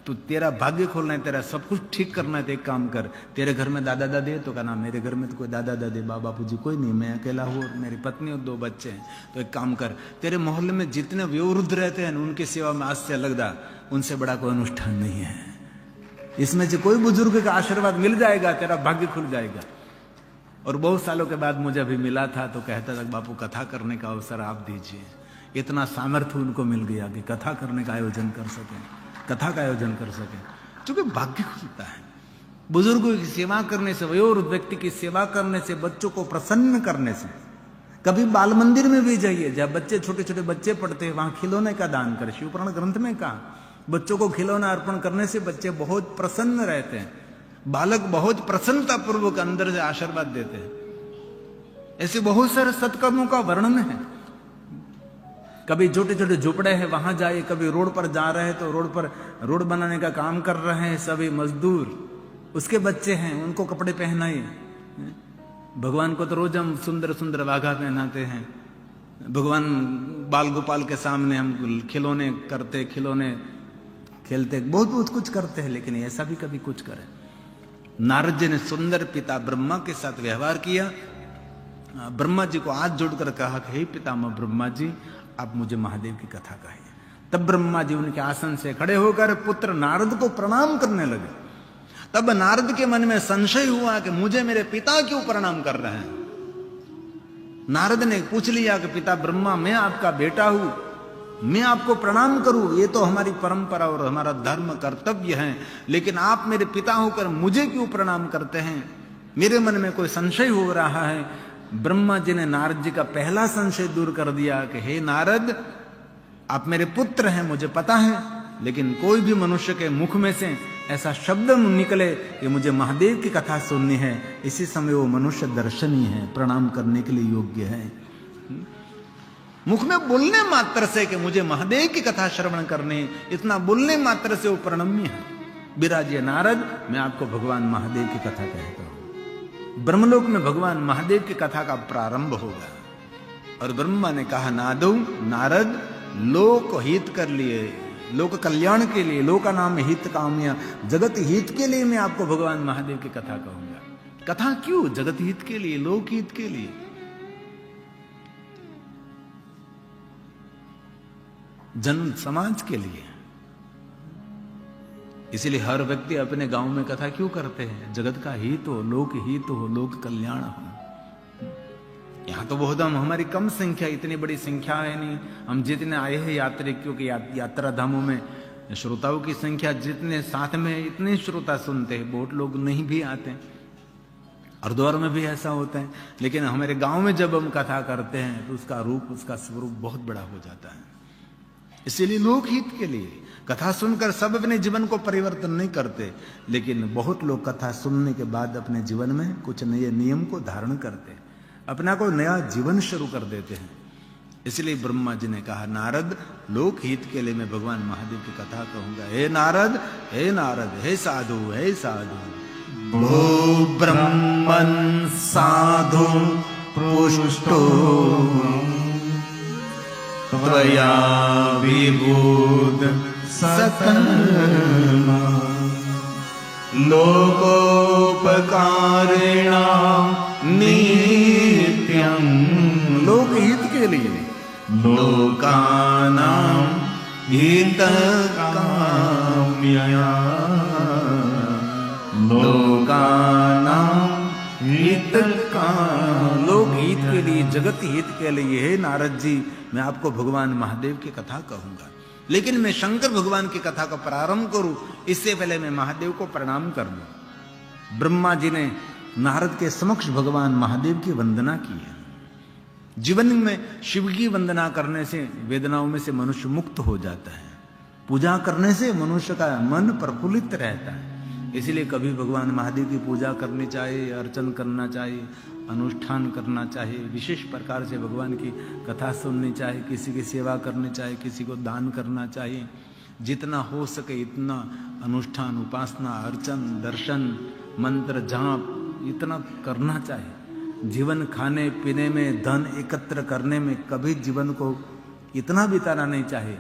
तो तेरा भाग्य खोलना है, तेरा सब कुछ ठीक करना है तो एक काम कर, तेरे घर में दादा दादी है? तो कहा ना, मेरे घर में तो कोई दादा दादी बाबा पूजी कोई नहीं, मैं अकेला हूँ और मेरी पत्नी और 2 बच्चे हैं। तो एक काम कर, तेरे मोहल्ले में जितने वयोवृद्ध रहते हैं उनकी सेवा में आज से लगदा, उनसे बड़ा कोई अनुष्ठान नहीं है। इसमें से कोई बुजुर्ग का आशीर्वाद मिल जाएगा, तेरा भाग्य खुल जाएगा। और बहुत सालों के बाद मुझे अभी मिला था तो कहता था बापू कथा करने का अवसर आप दीजिए। इतना सामर्थ्य उनको मिल गया कि कथा करने का आयोजन कर सकें, कथा का आयोजन कर सकें, क्योंकि भाग्य खुलता है। बुजुर्गों की सेवा करने से, वयोवृद्ध व्यक्ति की सेवा करने से, बच्चों को प्रसन्न करने से। कभी बाल मंदिर में भी जाइए, जब बच्चे छोटे छोटे बच्चे पढ़ते हैं वहां खिलौने का दान कर। शिवपुराण ग्रंथ में कहा बच्चों को खिलौना अर्पण करने से बच्चे बहुत प्रसन्न रहते हैं, बालक बहुत प्रसन्नता पूर्वक अंदर से आशीर्वाद देते हैं। ऐसे बहुत सारे सत्कर्मों का वर्णन है। कभी छोटे छोटे झोपड़े हैं वहां जाइए, कभी रोड पर जा रहे हैं तो रोड पर रोड बनाने का काम कर रहे हैं सभी मजदूर, उसके बच्चे हैं, उनको कपड़े पहनाइए। भगवान को तो रोज हम सुंदर सुंदर वाघा पहनाते हैं, भगवान बाल गोपाल के सामने हम खिलौने करते, खिलौने खेलते, बहुत बहुत कुछ करते हैं, लेकिन ऐसा भी कभी कुछ करें। नारद जी ने सुंदर पिता ब्रह्मा के साथ व्यवहार किया। ब्रह्मा जी को हाथ जोड़कर कहा कि हे पितामह ब्रह्मा जी, आप मुझे महादेव की कथा कहिए। तब ब्रह्मा जी उनके आसन से खड़े होकर पुत्र नारद को प्रणाम करने लगे। तब नारद के मन में संशय हुआ कि मुझे मेरे पिता क्यों प्रणाम कर रहे हैं। नारद ने पूछ लिया कि पिता ब्रह्मा, मैं आपका बेटा हूं, मैं आपको प्रणाम करूं, ये तो हमारी परंपरा और हमारा धर्म कर्तव्य है, लेकिन आप मेरे पिता होकर मुझे क्यों प्रणाम करते हैं? मेरे मन में कोई संशय हो रहा है। ब्रह्मा जी ने नारद जी का पहला संशय दूर कर दिया कि हे नारद, आप मेरे पुत्र हैं, मुझे पता है, लेकिन कोई भी मनुष्य के मुख में से ऐसा शब्द निकले कि मुझे महादेव की कथा सुननी है, इसी समय वो मनुष्य दर्शनीय है, प्रणाम करने के लिए योग्य है। मुख में बोलने मात्र से कि मुझे महादेव की कथा श्रवण करनी, इतना बोलने मात्र से वो प्रणम्य है। विराजिए नारद, मैं आपको भगवान महादेव की कथा कहता हूं। ब्रह्मलोक में भगवान महादेव की कथा का प्रारंभ होगा। और ब्रह्मा ने कहा, नारद, लोक हित कर लिए, लोक कल्याण के लिए, लोका नाम हित काम्य, जगत हित के लिए मैं आपको भगवान महादेव की कथा कहूंगा। कथा क्यों? जगत हित के लिए, लोक हित के लिए, जन समाज के लिए। इसलिए हर व्यक्ति अपने गांव में कथा क्यों करते हैं? जगत का हित हो, लोक हित हो, लोक कल्याण हो। यहां तो बहुत हमारी कम संख्या, इतनी बड़ी संख्या है नहीं। हम जितने आए हैं यात्री, क्योंकि यात्रा धामों में श्रोताओं की संख्या जितने साथ में इतने श्रोता सुनते हैं, बहुत लोग नहीं भी आते। हरिद्वार में भी ऐसा होता है, लेकिन हमारे गांव में जब हम कथा करते हैं तो उसका रूप, उसका स्वरूप बहुत बड़ा हो जाता है। इसीलिए लोकहित के लिए कथा सुनकर सब अपने जीवन को परिवर्तन नहीं करते, लेकिन बहुत लोग कथा सुनने के बाद अपने जीवन में कुछ नए नियम को धारण करते, अपना कोई नया जीवन शुरू कर देते हैं। इसलिए ब्रह्मा जी ने कहा, नारद लोकहित के लिए मैं भगवान महादेव की कथा कहूंगा। हे नारद, हे नारद, हे साधु, हे साधु। भो ब्रह्मन् साधु पुष्टो त्वया विबुध सकर्मा लोकोपकारिणा नित्यं। लोकहित के लिए, लोकानां हितकाम्यया लोकानां हितकाम्यया। लोकहित के लिए, जगत हित के लिए हे नारद जी मैं आपको भगवान महादेव की कथा कहूंगा। लेकिन मैं शंकर भगवान की कथा का प्रारंभ करूं इससे पहले मैं महादेव को प्रणाम कर लूं। ब्रह्मा जी ने नारद के समक्ष भगवान महादेव की वंदना की है। जीवन में शिव की वंदना करने से वेदनाओं में से मनुष्य मुक्त हो जाता है। पूजा करने से मनुष्य का मन प्रफुल्लित रहता है। इसलिए कभी भगवान महादेव की पूजा करनी चाहिए, अर्चन करना चाहिए, अनुष्ठान करना चाहिए, विशेष प्रकार से भगवान की कथा सुननी चाहिए, किसी की सेवा करनी चाहिए, किसी को दान करना चाहिए। जितना हो सके इतना अनुष्ठान, उपासना, अर्चन, दर्शन, मंत्र, जाप इतना करना चाहिए। जीवन खाने पीने में, धन एकत्र करने में कभी जीवन को इतना बिताना नहीं चाहिए,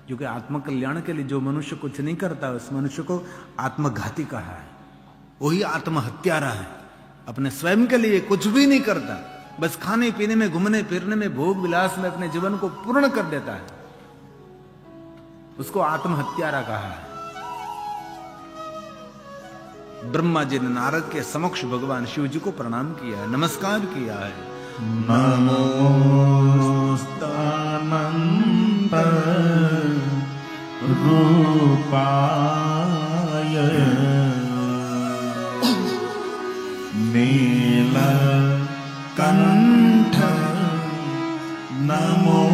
क्योंकि आत्मकल्याण के लिए जो मनुष्य कुछ नहीं करता उस मनुष्य को आत्मघाती कहा है। वही आत्महत्यारा है। अपने स्वयं के लिए कुछ भी नहीं करता, बस खाने पीने में, घूमने फिरने में, भोग विलास में अपने जीवन को पूर्ण कर देता है, उसको आत्महत्यारा कहा है। ब्रह्मा जी ने नारद के समक्ष भगवान शिव जी को प्रणाम किया है, नमस्कार किया है। नमोस्तनंत रूपाय नीलकंठ नमो